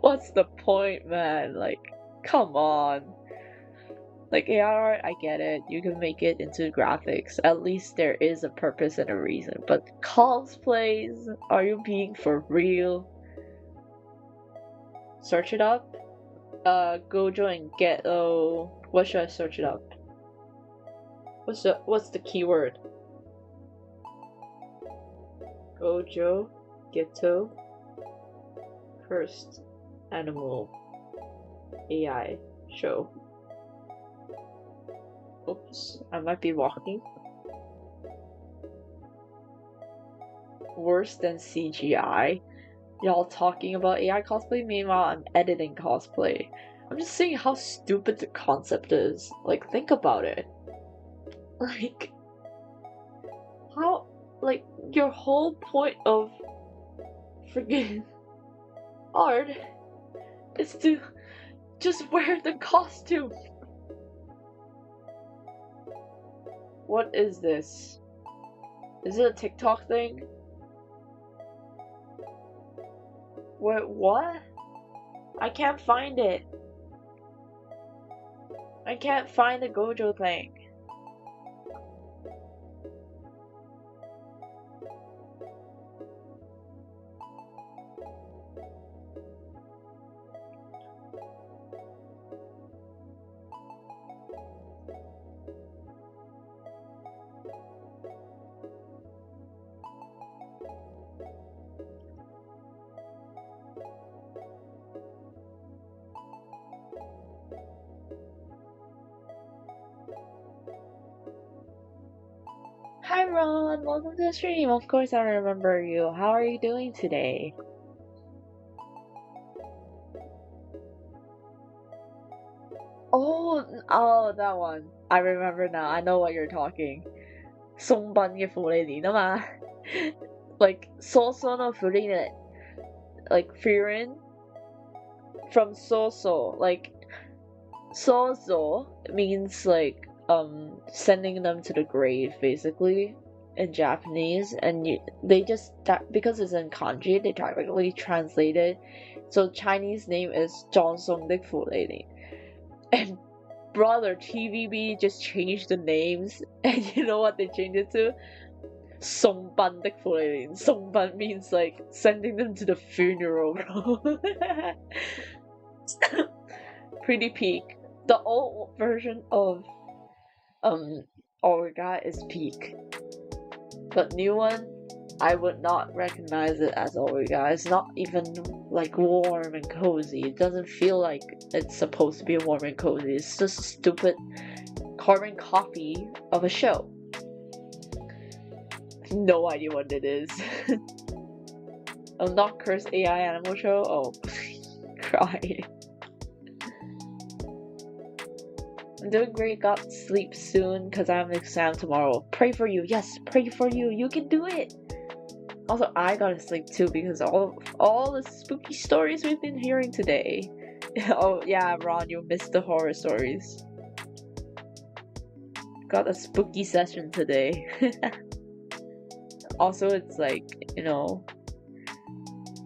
What's the point, man? Like, come on. Like, AI art, I get it. You can make it into graphics. At least there is a purpose and a reason. But cosplays? Are you being for real? Search it up? Gojo and Ghetto. What should I search it up? What's the keyword? Gojo, Ghetto, Cursed Animal, AI show. Oops, I might be walking. Worse than CGI. Y'all talking about AI cosplay, meanwhile I'm editing cosplay. I'm just saying how stupid the concept is. Like, think about it. Like, how, like, your whole point of freaking art is to just wear the costume. What is this? Is it a TikTok thing? What? I can't find it. I can't find the Gojo thing. Hi Ron, welcome to the stream. Of course I remember you. How are you doing today? Oh, that one. I remember now. I know what you're talking. 送殯嘅芙莉蓮啊嘛. Like, 疏疏の芙莉蓮. Like, Firin from Soso. Like, Sozo means like sending them to the grave basically in Japanese, and they just because it's in kanji they directly translate it. So Chinese name is 葬送的芙莉蓮, and brother TVB just changed the names, and you know what they changed it to? 送殯的芙莉蓮. 送殯 means like sending them to the funeral, bro. Pretty peak. The old version of Orga is peak, but new one, I would not recognize it as Orga. It's not even like warm and cozy. It doesn't feel like it's supposed to be warm and cozy. It's just a stupid carbon copy of a show. No idea what it is. Not Cursed AI Animal Show. Oh, crying. I'm doing great, got sleep soon because I have an exam tomorrow. Pray for you. Yes, pray for you. You can do it. Also, I gotta sleep too because all the spooky stories we've been hearing today. Oh yeah, Ron, you missed the horror stories. Got a spooky session today. Also, it's like, you know,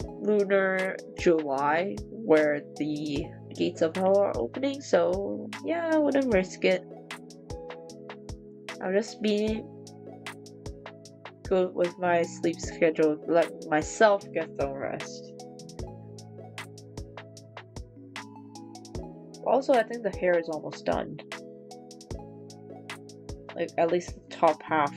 Lunar July where the gates of hell are opening, so yeah, I wouldn't risk it. I'll just be good with my sleep schedule, let myself get some rest. Also, I think the hair is almost done. Like, at least the top half.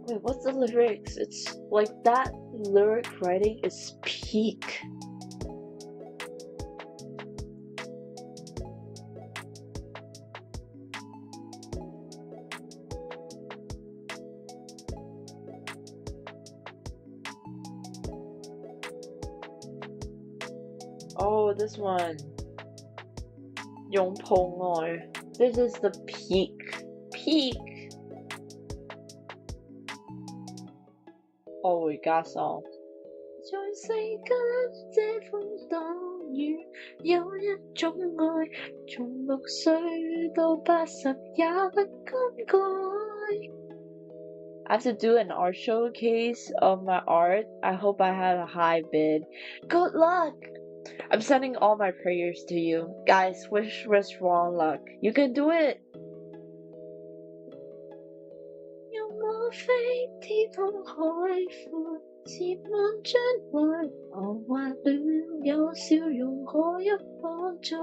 Wait, what's the lyrics? It's like that lyric writing is peak. Oh, this one. 用碰愛. This is the peak. Peak. Oh, we got song. 在世間這風當雨，有一種愛，從6歲到80也不更改。I have to do an art showcase of my art. I hope I have a high bid. Good luck! I'm sending all my prayers to you. Guys, wish strong luck. You can do it! 讓我飛天空海闊，前望將來，我或戀有笑容可一可再。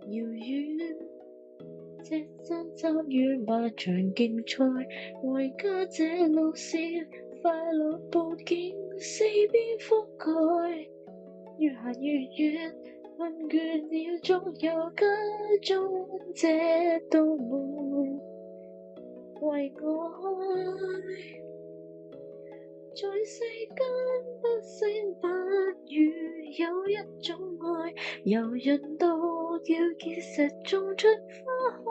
遙遠這山參與馬場競賽，為家這路線快樂佈景四邊覆蓋，越行越遠，困倦了總有家中這道門為我開。在世間不聲不語，有一種愛，柔潤到要結實種出花開。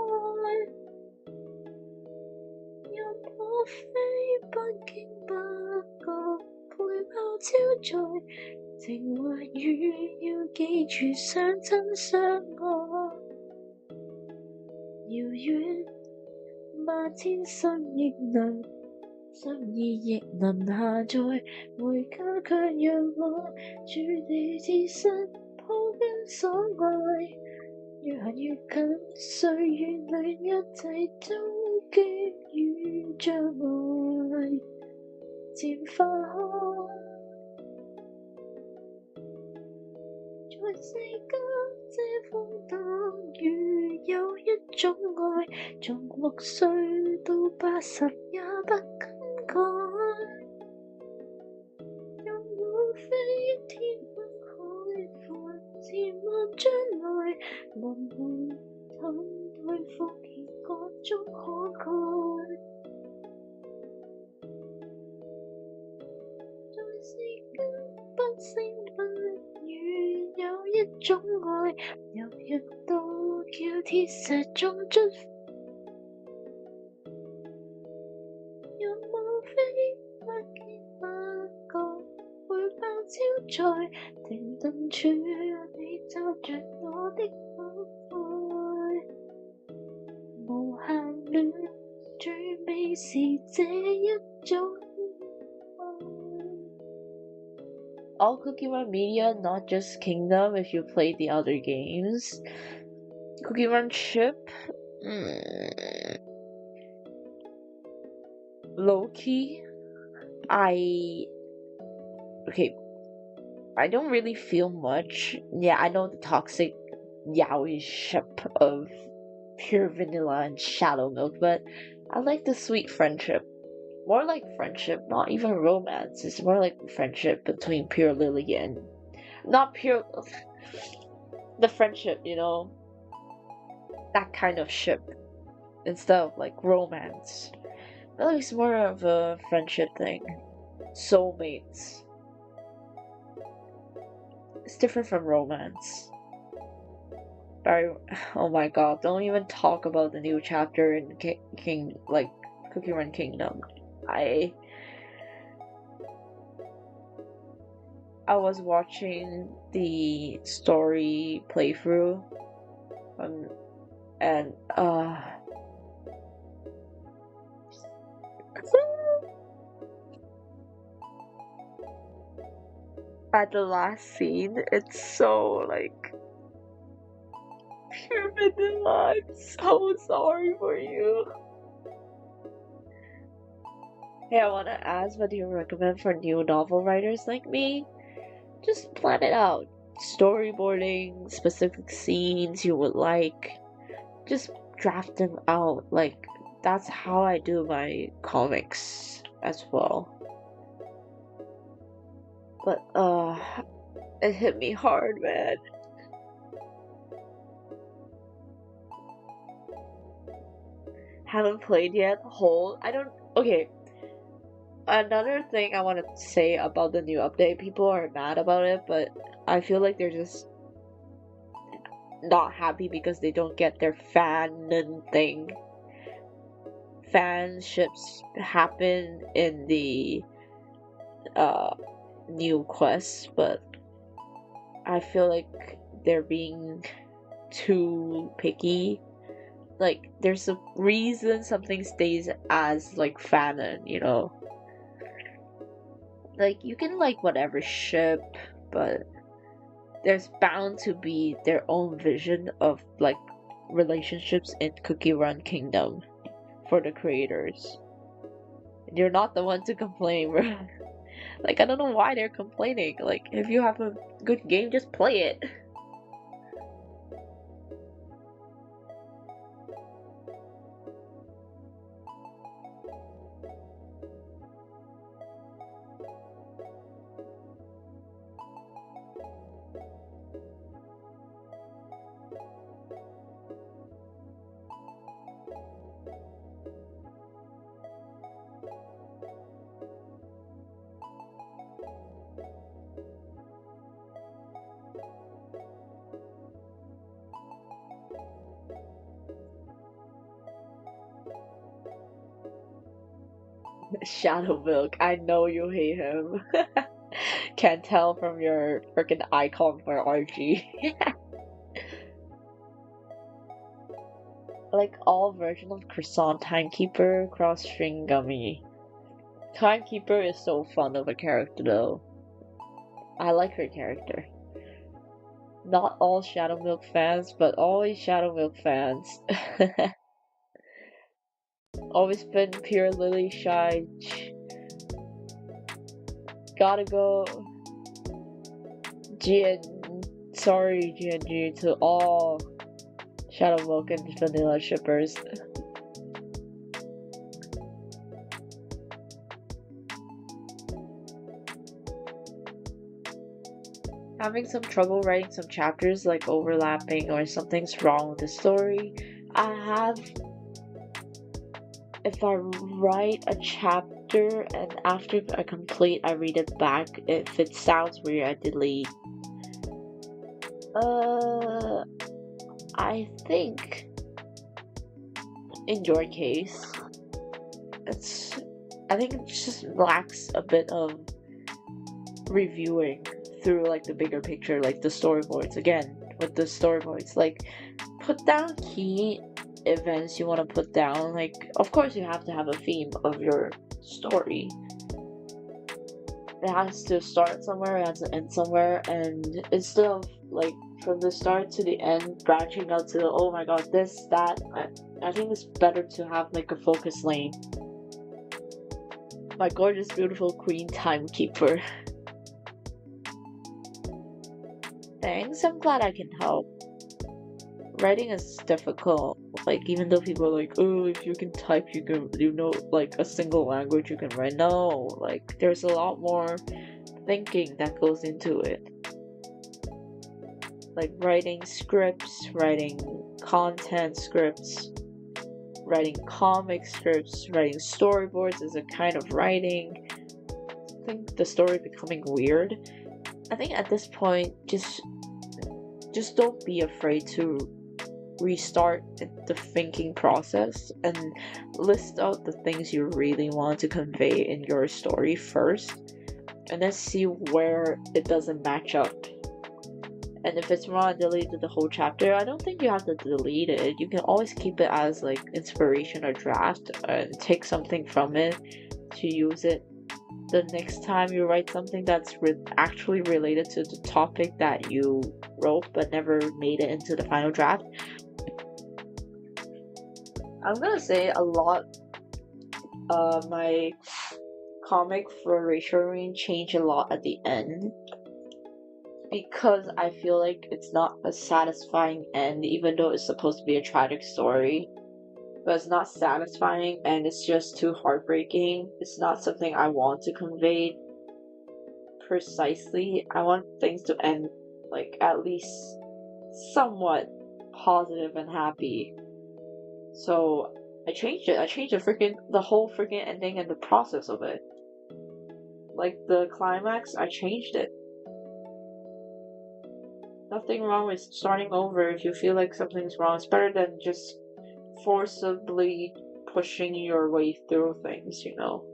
任我飛不經不覺，陪跑超載，情或雨要記住相親相愛。遙遠萬千心亦能。心意亦能下載，回家卻讓我駐地自身抱緊所愛，越行越近，歲月裏一切終結於障礙，漸化開。在世間這風當雨，有一種愛，從6歲到80也不更改。讓我飛天空海闊，前望將來，茫茫等待復現各種可蓋。在世間不聲不語，有一種愛，柔弱到叫鐵石種出。超載停頓處，你罩着我的口袋，無限戀，最美是這一種愛。All Cookie Run Media, not just Kingdom if you played the other games. Cookie Run Ship? Low-key? Okay. I don't really feel much. Yeah, I know the toxic yaoi ship of pure vanilla and shadow milk, but I like the sweet friendship. More like friendship, not even romance. It's more like friendship between pure Lily and not pure the friendship, you know, that kind of ship instead of like romance. I feel like it's more of a friendship thing. Soulmates. It's different from romance. Oh my god, don't even talk about the new chapter in Cookie Run Kingdom. I was watching the story playthrough, and at the last scene, it's so like pure vanilla. I'm so sorry for you. Hey, I wanna ask, what do you recommend for new novel writers like me? Just plan it out. Storyboarding, specific scenes you would like. Just draft them out. Like, that's how I do my comics as well. But, it hit me hard, man. Haven't played yet. Okay. Another thing I want to say about the new update, people are mad about it, but I feel like they're just not happy because they don't get their fanon thing. Fanships happen in the new quests, but I feel like they're being too picky. Like, there's a reason something stays as like fanon, you know? Like, you can like whatever ship, but there's bound to be their own vision of like relationships in Cookie Run Kingdom for the creators. And you're not the one to complain, bro. Like, I don't know why they're complaining. Like, if you have a good game, just play it. Shadow Milk, I know you hate him. Can't tell from your freaking icon for RG. Like all versions of Croissant Timekeeper cross string gummy. Timekeeper is so fun of a character though. I like her character. Not all Shadow Milk fans, but always Shadow Milk fans. Always been pure Lily shy. Gotta go. Sorry GNG to all Shadow Milk and Vanilla shippers. Having some trouble writing some chapters like overlapping or something's wrong with the story. If I write a chapter and after I complete I read it back, if it sounds weird I delete. I think in your case I think it just lacks a bit of reviewing through like the bigger picture, like the storyboards. Again, with the storyboards, like put down key events you want to put down. Like, of course you have to have a theme of your story. It has to start somewhere, it has to end somewhere, and instead of like from the start to the end branching out to oh my god this that, I think it's better to have like a focus lane. My gorgeous beautiful queen timekeeper. Thanks, I'm glad I can help. Writing is difficult. Like, even though people are like, oh, if you can type, you know, like a single language you can write. No, like, there's a lot more thinking that goes into it. Like, writing scripts, writing content scripts, writing comic scripts, writing storyboards is a kind of writing. I think the story becoming weird. I think at this point, just don't be afraid to restart the thinking process and list out the things you really want to convey in your story first, and then see where it doesn't match up. And if it's wrong, delete the whole chapter. I don't think you have to delete it. You can always keep it as like inspiration or draft and take something from it to use it the next time you write something that's actually related to the topic that you wrote but never made it into the final draft. I'm gonna say a lot of my comic for Racial Rain changed a lot at the end, because I feel like it's not a satisfying end, even though it's supposed to be a tragic story. But it's not satisfying, and it's just too heartbreaking. It's not something I want to convey precisely. I want things to end like at least somewhat positive and happy. So I changed it. I changed the whole freaking ending and the process of it. Like the climax, I changed it. Nothing wrong with starting over if you feel like something's wrong. It's better than just forcibly pushing your way through things, you know.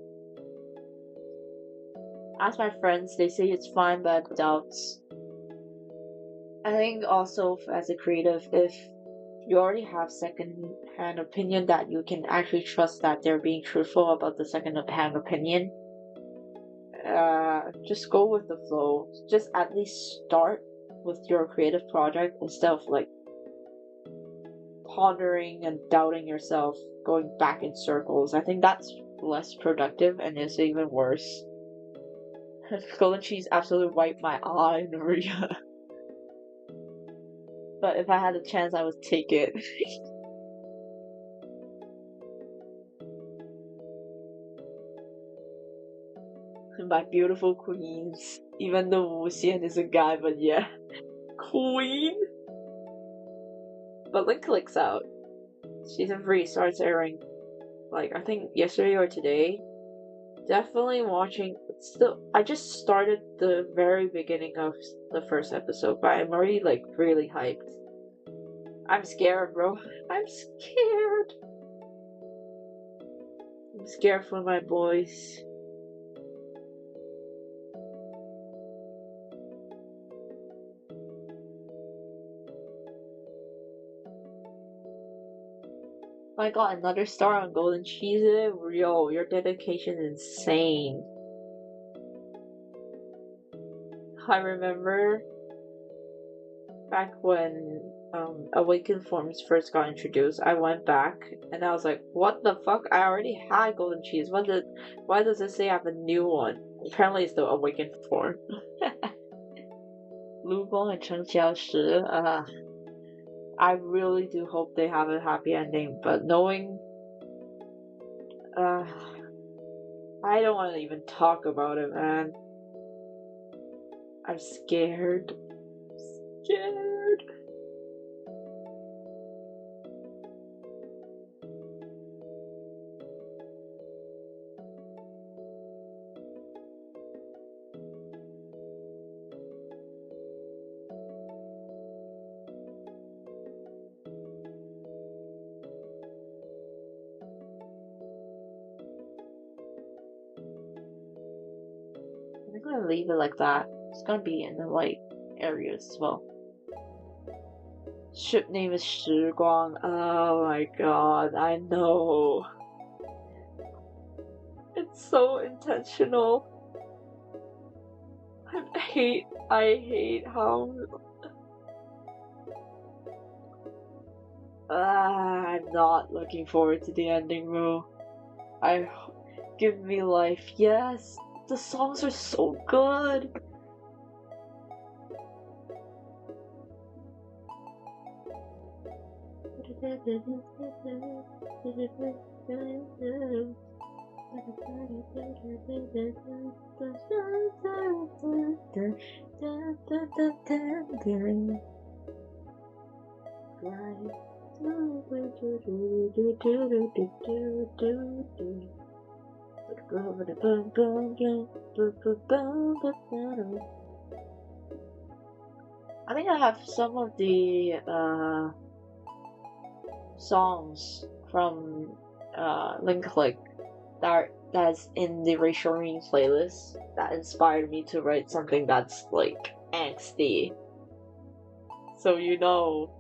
Ask my friends, they say it's fine, but I have doubts. I think also as a creative, if you already have second-hand opinion that you can actually trust that they're being truthful about the second-hand opinion, just go with the flow. Just at least start with your creative project instead of like pondering and doubting yourself, going back in circles. I think that's less productive and is even worse. Golden cheese absolutely wiped my eye, Maria. But if I had a chance, I would take it. My beautiful queens. Even though Wu Xian is a guy, but yeah. Queen? But Link clicks out. Season 3 starts airing, like, I think yesterday or today. Definitely watching. I just started the very beginning of the first episode, but I'm already, like, really hyped. I'm scared, bro. I'm scared. I'm scared for my boys. I got another star on Golden Cheese. Yo, your dedication is insane. I remember back when Awakened Forms first got introduced, I went back and I was like, what the fuck? I already had Golden Cheese. Why does it say I have a new one? Apparently it's the Awakened Form. Lu Gong and Cheng Xiaoshi. I really do hope they have a happy ending, but knowing I don't want to even talk about it, man. I'm scared. Scared. I'm gonna leave it like that. It's gonna be in the light areas as well. Ship name is Shi Guang. Oh my god, I know. It's so intentional. I hate how I'm not looking forward to the ending, bro. Give me life. Yes, the songs are so good. I think I have some of the songs from Link Click that's in the Reassuring playlist that inspired me to write something that's like angsty. So you know.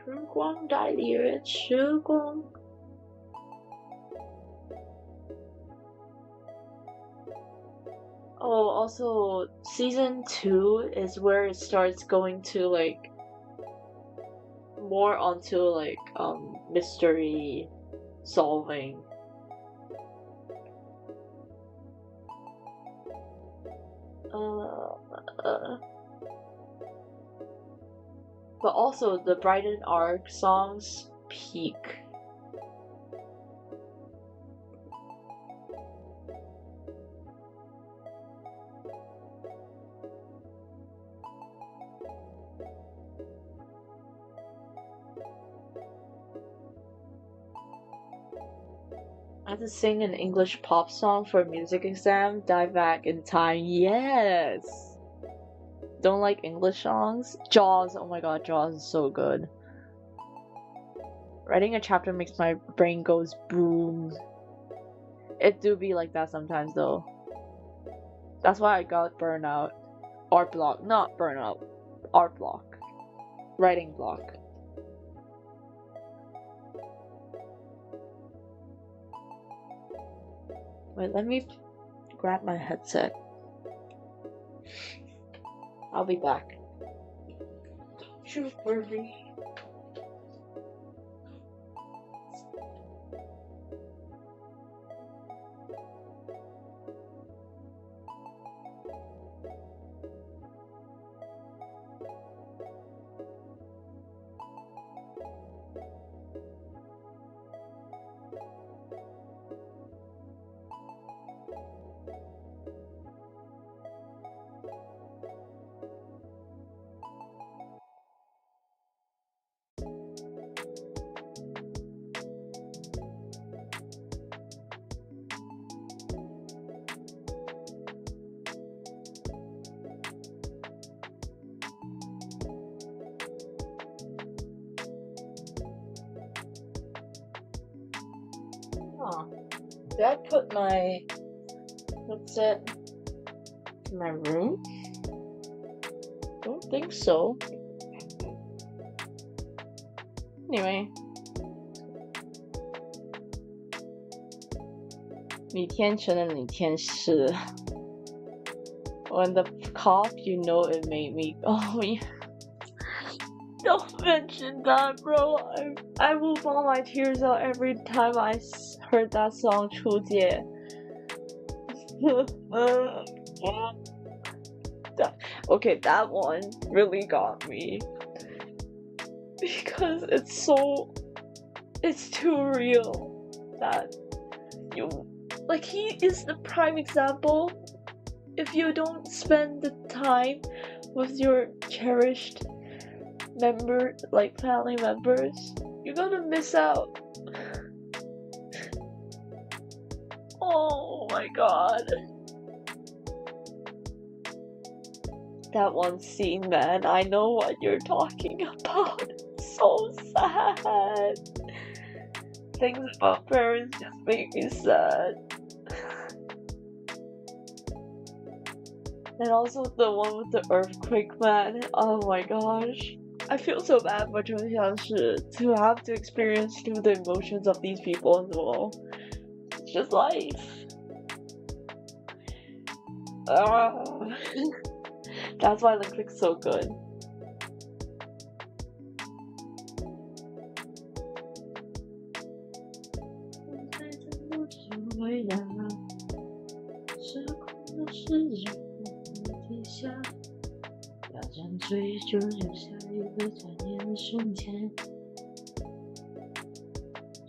时光代理人时光。Oh, also, season 2 is where it starts going to like more onto like mystery solving. But also the Brighton Arc songs peak. I had to sing an English pop song for a music exam, dive back in time. Yes! Don't like English songs? Jaws, oh my god, Jaws is so good. Writing a chapter makes my brain goes boom. It do be like that sometimes though. That's why I got burnout. Art block, not burnout. Art block. Writing block. Wait, let me grab my headset. I'll be back. Super me. Did I put my headset in my room? Don't think so. Anyway. 你天成了你天使. When the cough, you know it made me. Oh yeah. Don't mention that, bro. I will bawl my tears out every time I heard that song 初见. Okay, that one really got me because it's too real that you like he is the prime example. If you don't spend the time with your cherished family members, you're gonna miss out. Oh my god. That one scene, man, I know what you're talking about. It's so sad. Things about parents just make me sad. And also the one with the earthquake, man. Oh my gosh. I feel so bad for Chen Xiangshi to have to experience through the emotions of these people as well. It's just life. That's why the click's so good.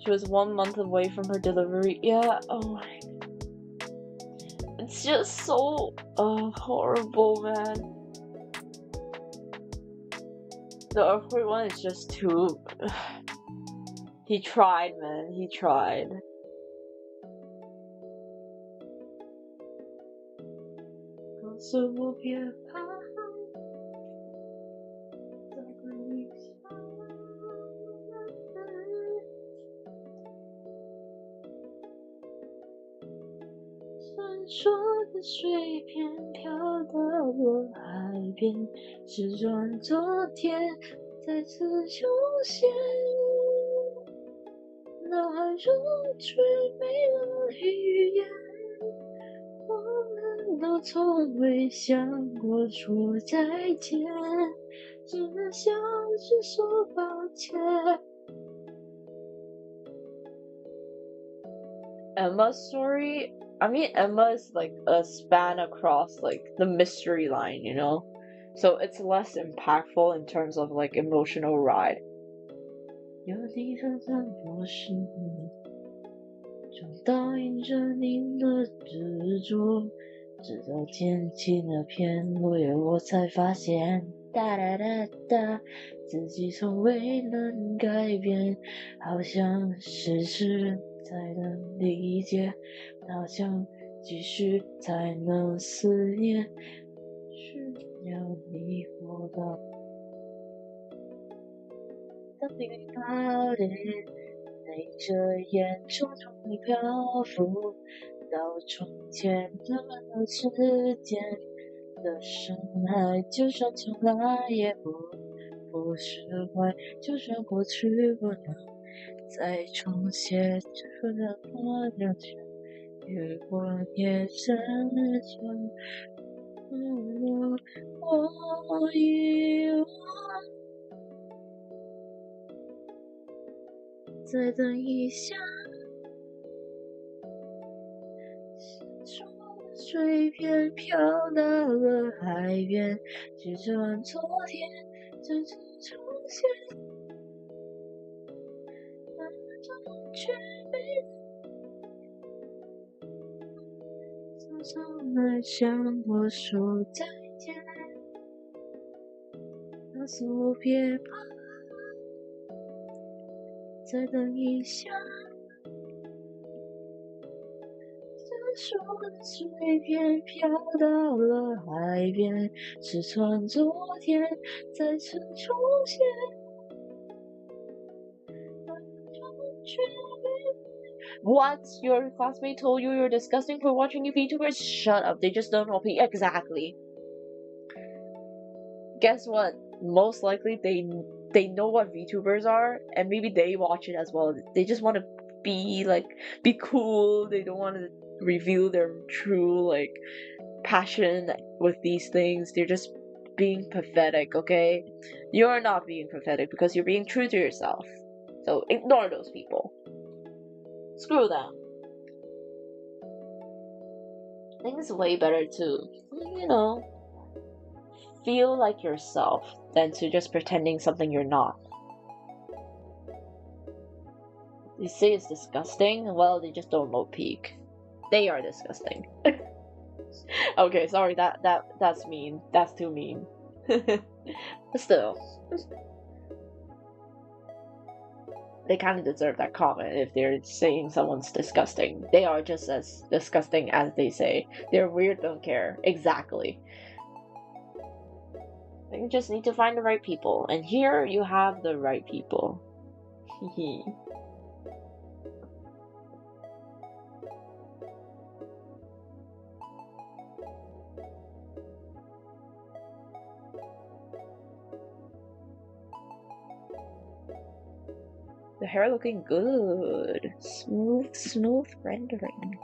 She was 1 month away from her delivery. Yeah, oh my. It's just so horrible, man. The earthquake one is just too. He tried, man. He tried. 诉别怕，再等一下。闪烁的水片飘到了海边，是转昨天再次出现。脑海中却没了语言，我们都从未想过说再见，只能笑着说抱歉。Emma's story, I mean, Emma is like a span across like the mystery line, you know? So it's less impactful in terms of like emotional ride. 有你和在我身边，就倒映着你的执着，直到捡起那片落叶，我才发现，哒哒哒哒，自己从未能改变，好像失去才能理解，好像继续才能思念，需要你活到。当你爆裂，泪着眼，匆匆地漂浮到从前的时间的深海，就算重来也不释怀，就算过去不能再重写，就让我流去，越过夜深秋，我遗忘。再等一下，闪烁的水片飘到了海边，去转昨天再次出现，那种却没常常来向我说再见，告诉我别怕。再等一下，闪烁的水片飘到了海边，是穿昨天再次出现，What? Your classmate told you you're disgusting for watching new VTubers? Shut up, they just don't know. Exactly. Guess what? Most likely they know what VTubers are, and maybe they watch it as well. They just want to be cool. They don't want to reveal their true like passion with these things. They're just being pathetic, okay? You're not being pathetic because you're being true to yourself. So ignore those people. Screw them. I think it's way better to, you know, feel like yourself than to just pretending something you're not. They say it's disgusting. Well, they just don't know peak. They are disgusting. Okay, sorry, that's mean. That's too mean. But still, they kind of deserve that comment if they're saying someone's disgusting. They are just as disgusting as they say. They're weird, don't care. Exactly. You just need to find the right people, and here you have the right people. Hehe. The hair looking good. Smooth rendering.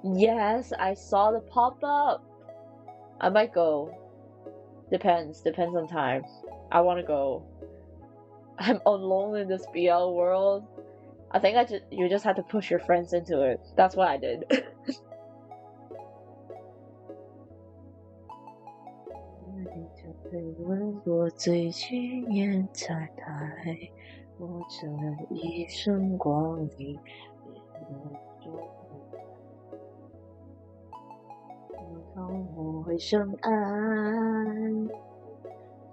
Yes, I saw the pop-up. I might go. Depends on time. I want to go. I'm alone in this BL world. I think you just had to push your friends into it. That's what I did. 这杯温我醉去年才来，我这一生光阴我会深爱，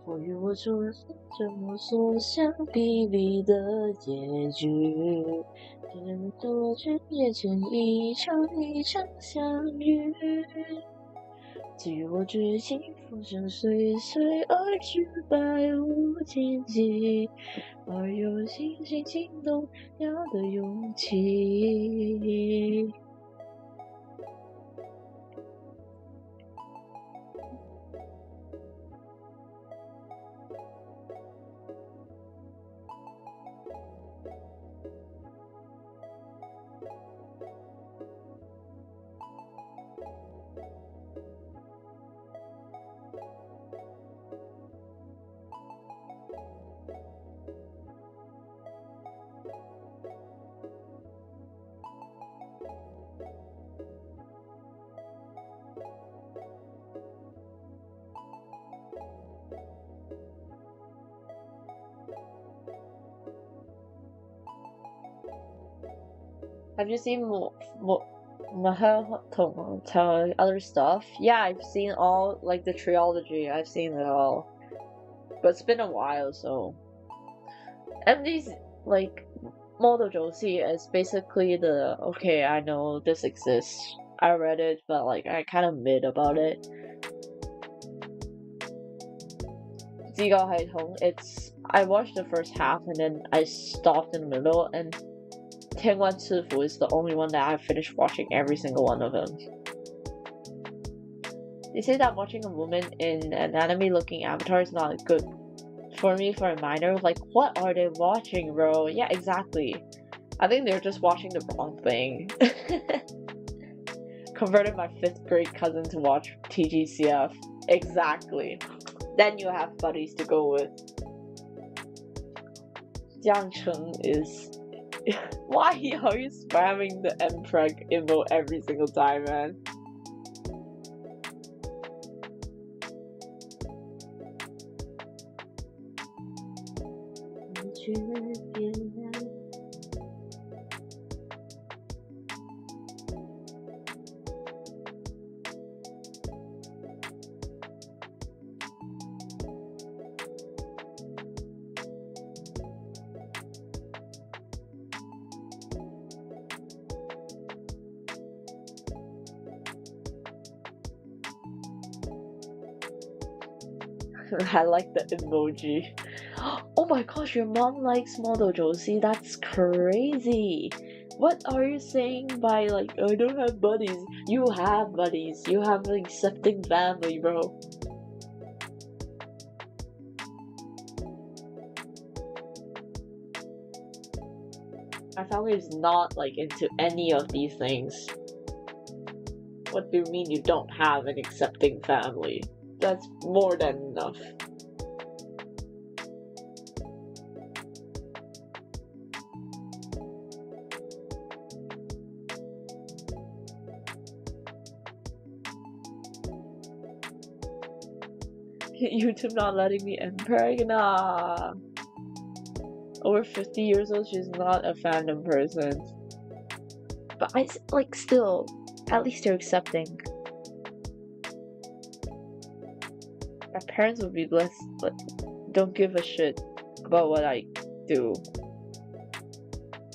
我与我说这么所向披靡的结局，天多君也成一场一场相遇。至于我至今风生岁岁而去，百无禁忌，而有星星惊动了的勇气。Have you seen Mahatongo other stuff? Yeah, I've seen all, like, the trilogy. I've seen it all. But it's been a while, so. And these, like, Moto Joshi is basically the, okay, I know this exists. I read it, but, like, I kind of mid about it. I watched the first half and then I stopped in the middle, and Tianguan Cifu is the only one that I've finished watching every single one of them. They say that watching a woman in an anime-looking avatar is not good for me for a minor. Like, what are they watching, bro? Yeah, exactly. I think they're just watching the wrong thing. Converted my 5th grade cousin to watch TGCF. Exactly. Then you have buddies to go with. Jiang Cheng is... Why are you spamming the mpreg emote every single time, man? I like the emoji. Oh my gosh, your mom likes Moto Josie. That's crazy. What are you saying by, like, I don't have buddies? You have buddies. You have an accepting family, bro. My family is not, like, into any of these things. What do you mean you don't have an accepting family? That's more than enough. YouTube not letting me mpreg? Nah. Over 50 years old, she's not a fandom person. But I, like, still, at least they're accepting. My parents would be less, but don't give a shit about what I do.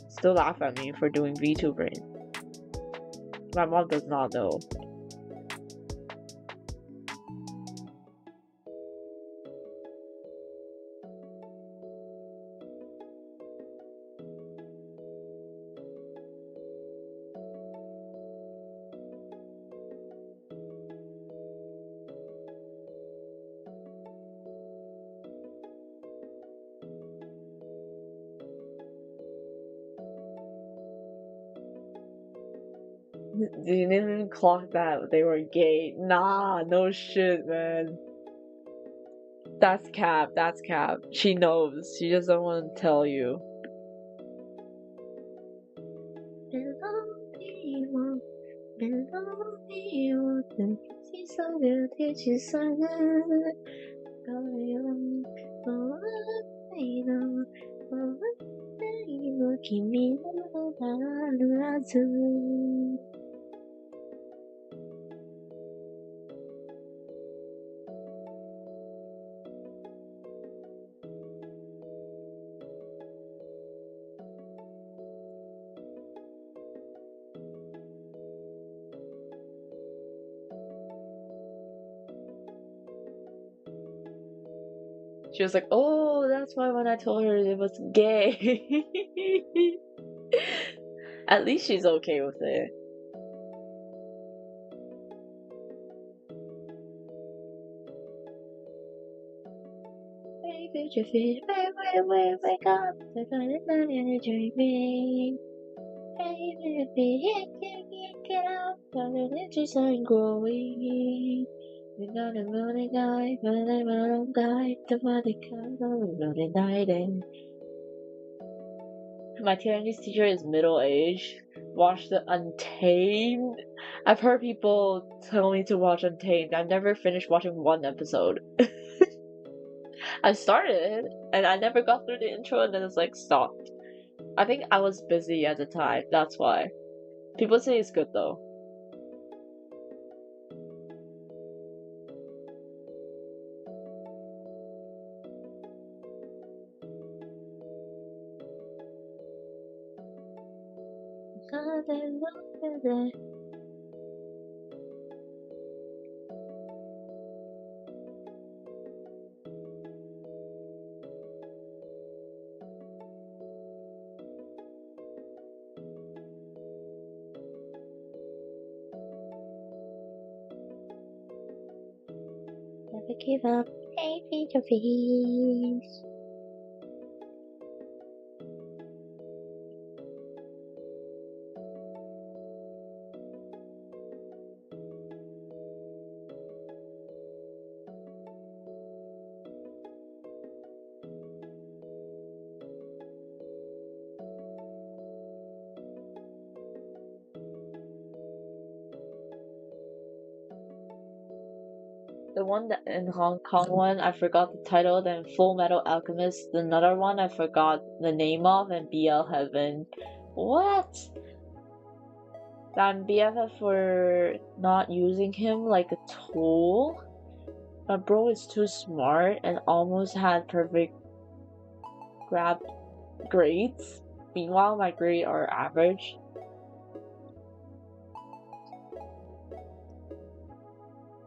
Still laugh at me for doing VTubering. My mom does not know. They didn't even clock that they were gay. Nah, no shit, man. That's cap, that's cap. She knows. She just don't want to tell you. She's so good, she's so good. She was like, oh, that's why when I told her it was gay. At least she's okay with it. Wake up, dreaming. Get out, the energies are growing. We're not a lonely guy, but I'm a lone guy. The body comes on a lonely night. And my Chinese teacher is middle aged. Watch the Untamed. I've heard people tell me to watch Untamed. I've never finished watching one episode. I started and I never got through the intro and then it's like stopped. I think I was busy at the time, that's why. People say it's good though. Never give up, hey, feed your fees. The one that in Hong Kong one, I forgot the title. Then Full Metal Alchemist, another one I forgot the name of, and BL Heaven. What? That BFF for not using him like a tool. My bro is too smart and almost had perfect grab grades. Meanwhile, my grades are average.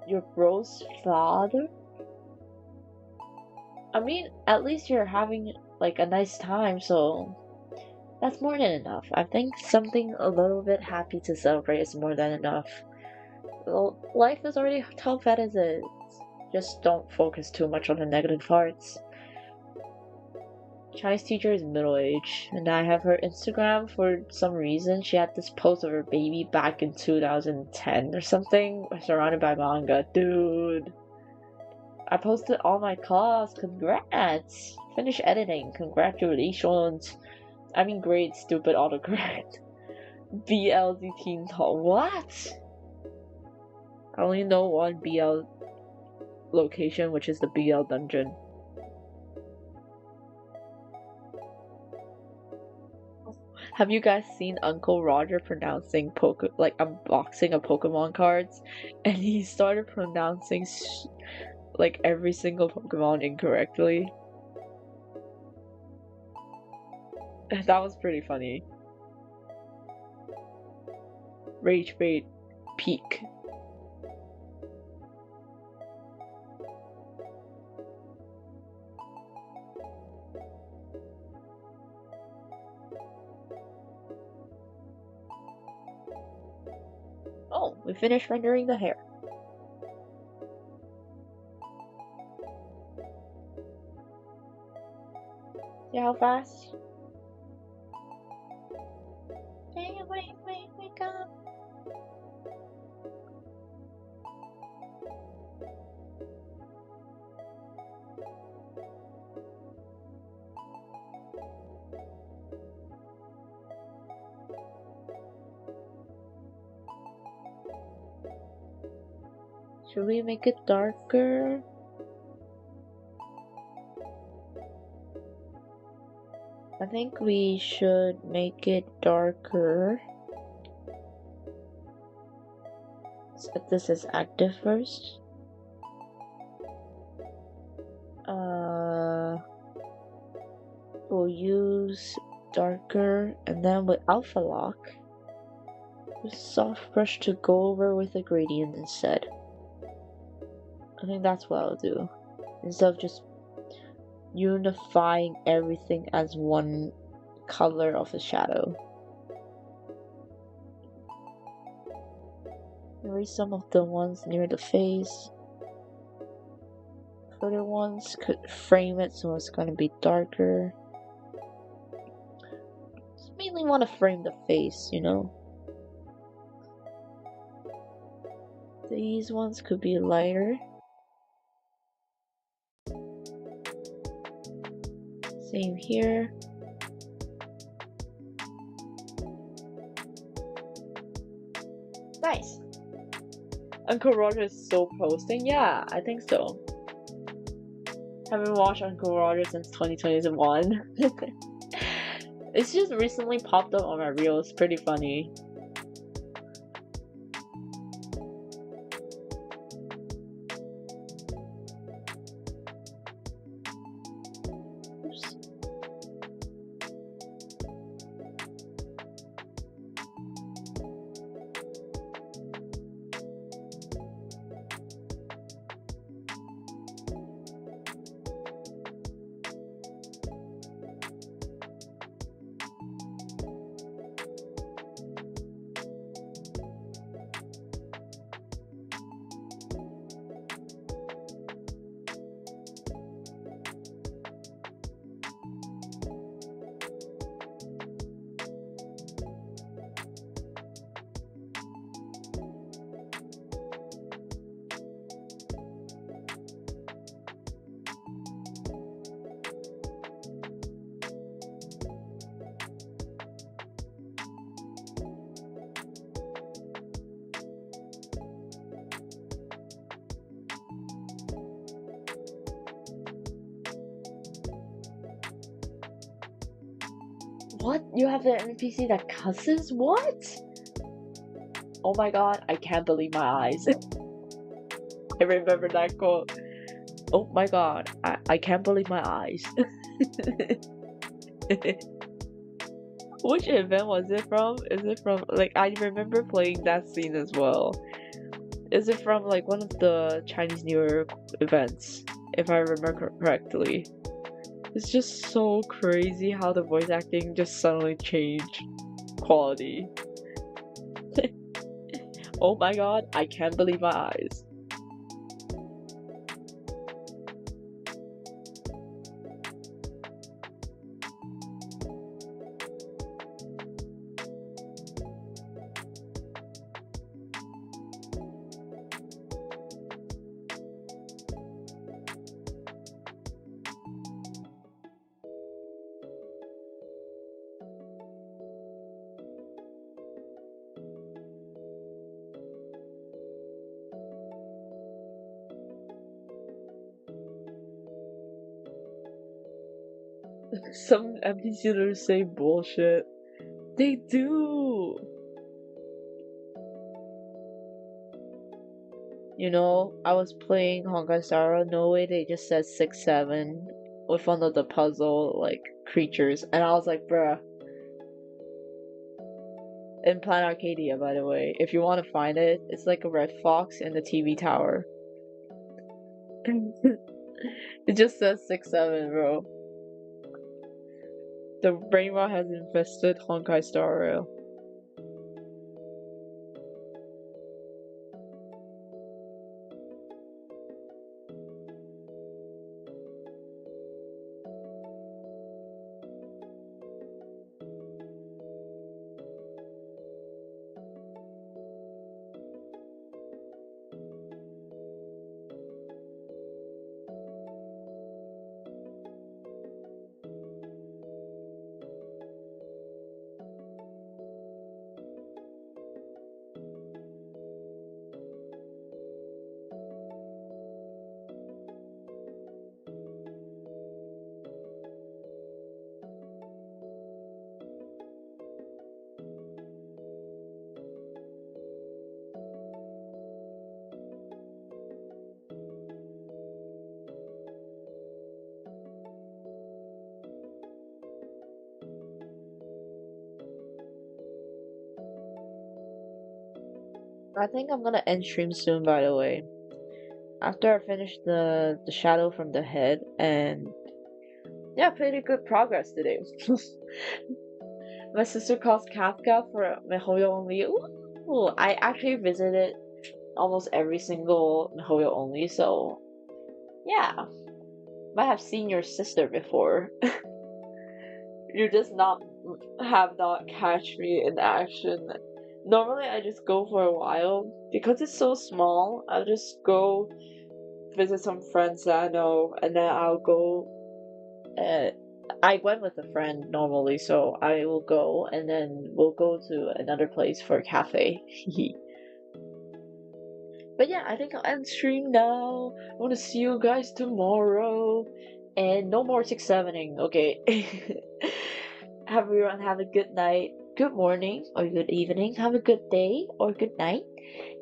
Your bro's father? I mean, at least you're having like a nice time, so that's more than enough. I think something a little bit happy to celebrate is more than enough. Well, life is already tough as it is. Just don't focus too much on the negative parts. Chinese teacher is middle-aged, and I have her Instagram for some reason. She had this post of her baby back in 2010 or something, surrounded by manga. Dude, I posted all my class. Congrats! Finish editing. Congratulations. I mean, great, stupid autocorrect. BLZ Teen Talk. What? I only know one BL location, which is the BL dungeon. Have you guys seen Uncle Roger pronouncing unboxing of Pokemon cards? And he started pronouncing like every single Pokemon incorrectly. That was pretty funny. Rage Bait Peak. Oh, we finished rendering the hair. See how fast? Hey, wake up. Should we make it darker? I think we should make it darker. Set this as active first. We'll use darker, and then with alpha lock, use soft brush to go over with a gradient instead. I think that's what I'll do, instead of just unifying everything as one color of a shadow. Erase some of the ones near the face. Further ones could frame it so it's gonna be darker. Just mainly want to frame the face, you know. These ones could be lighter. Same here. Nice. Uncle Roger is still posting? Yeah, I think so. Haven't watched Uncle Roger since 2021. It's just recently popped up on my reel. It's pretty funny. Oops. What? You have an NPC that cusses? What? Oh my god, I can't believe my eyes. I remember that quote. Oh my god, I can't believe my eyes. Which event was it from? Is it from, like, I remember playing that scene as well. Is it from, like, one of the Chinese New Year events, if I remember correctly? It's just so crazy how the voice acting just suddenly changed quality. Oh my god, I can't believe my eyes. Some NPCs say bullshit. They do! You know, I was playing Honkai Star Rail, no way they just said 6-7 with one of the puzzle, like, creatures, and I was like, bruh. In Planarcadia, by the way, if you want to find it, it's like a red fox in the TV tower. It just says 6-7, bro. The brain rot has infested Honkai Star Rail. I think I'm gonna end stream soon, by the way. After I finish the shadow from the head, and yeah, pretty good progress today. My sister calls Kafka for MiHoYo only. Ooh, I actually visited almost every single MiHoYo only, so yeah. Might have seen your sister before. You just not have not catch me in action. Normally I just go for a while because it's so small. I'll just go visit some friends that I know, and then I'll go. I went with a friend normally, so I will go, and then we'll go to another place for a cafe. But yeah, I think I'll end stream now. I want to see you guys tomorrow, and no more 6-7ing. Okay. Everyone have a good night, good morning, or good evening. Have a good day or good night.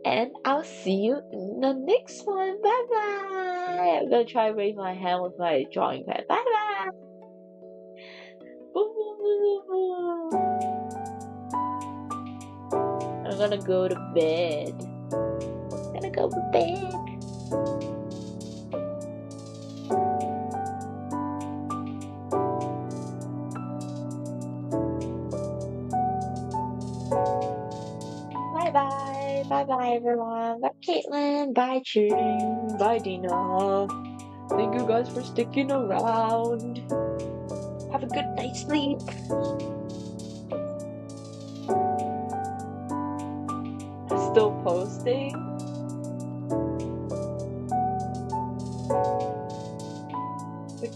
And I'll see you in the next one. Bye bye. I'm gonna try to raise my hand with my drawing pad. Bye bye. I'm gonna go to bed. I'm gonna go to bed. Bye bye. Bye bye everyone. Bye Caitlin. Bye Ching. Bye Dina. Thank you guys for sticking around. Have a good night's sleep. Still posting?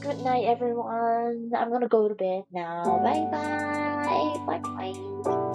Good night, everyone. I'm gonna go to bed now. Bye bye. Bye bye.